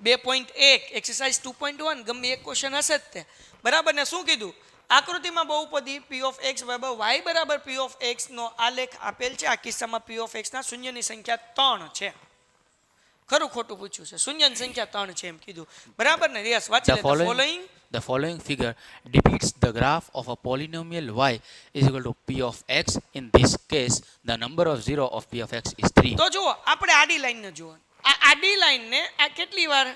2.1 એક્સરસાઇઝ 2.1 ગમે એક ક્વેશ્ચન હશે જ તે. બરાબર ને? શું કીધું? આકૃતિમાં બહુપદી p of x y બરાબર p of x નો આલેખ આપેલ છે. આ કિસ્સામાં p of x ના શૂન્યની સંખ્યા 3 છે. ખરું ખોટું પૂછ્યું છે? શૂન્યની સંખ્યા 3 છે એમ કીધું. બરાબર ને? યસ વાંચી લે. The following figure depicts the graph of a polynomial y is equal to p of x. In this case, the number of 0 of p of x is 3. તો જુઓ, આપણે આડી લાઈનને જુઓ. આ આડી લાઈનને આ કેટલી વાર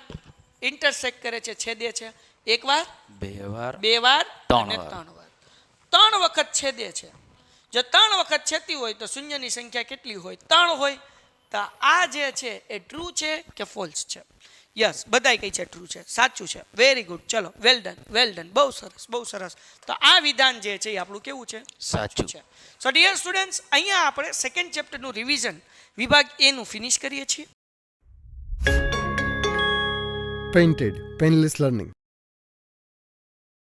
ઇન્ટરસેક્ટ કરે છે, છેદે છે? એક વાર, બે વાર અને 3 વાર. 3 વખત છેદે છે. જો 3 વખત છેદતી હોય તો શૂન્યની સંખ્યા કેટલી હોય? 3 હોય. તો આ જે છે એ ટ્રુ છે કે ફોલ્સ છે? યસ, બધાય કઈ છે? ટ્રુ છે, સાચું છે. Very good. ચલો વેલ ડન. બહુ સરસ. તો આ વિધાન જે છે એ આપણું કેવું છે? સાચું છે. સો ડિયર સ્ટુડન્ટ્સ, અહીંયા આપણે સેકન્ડ ચેપ્ટરનું રિવિઝન વિભાગ એ નું ફિનિશ કરીએ છીએ. Painted Painless Learning.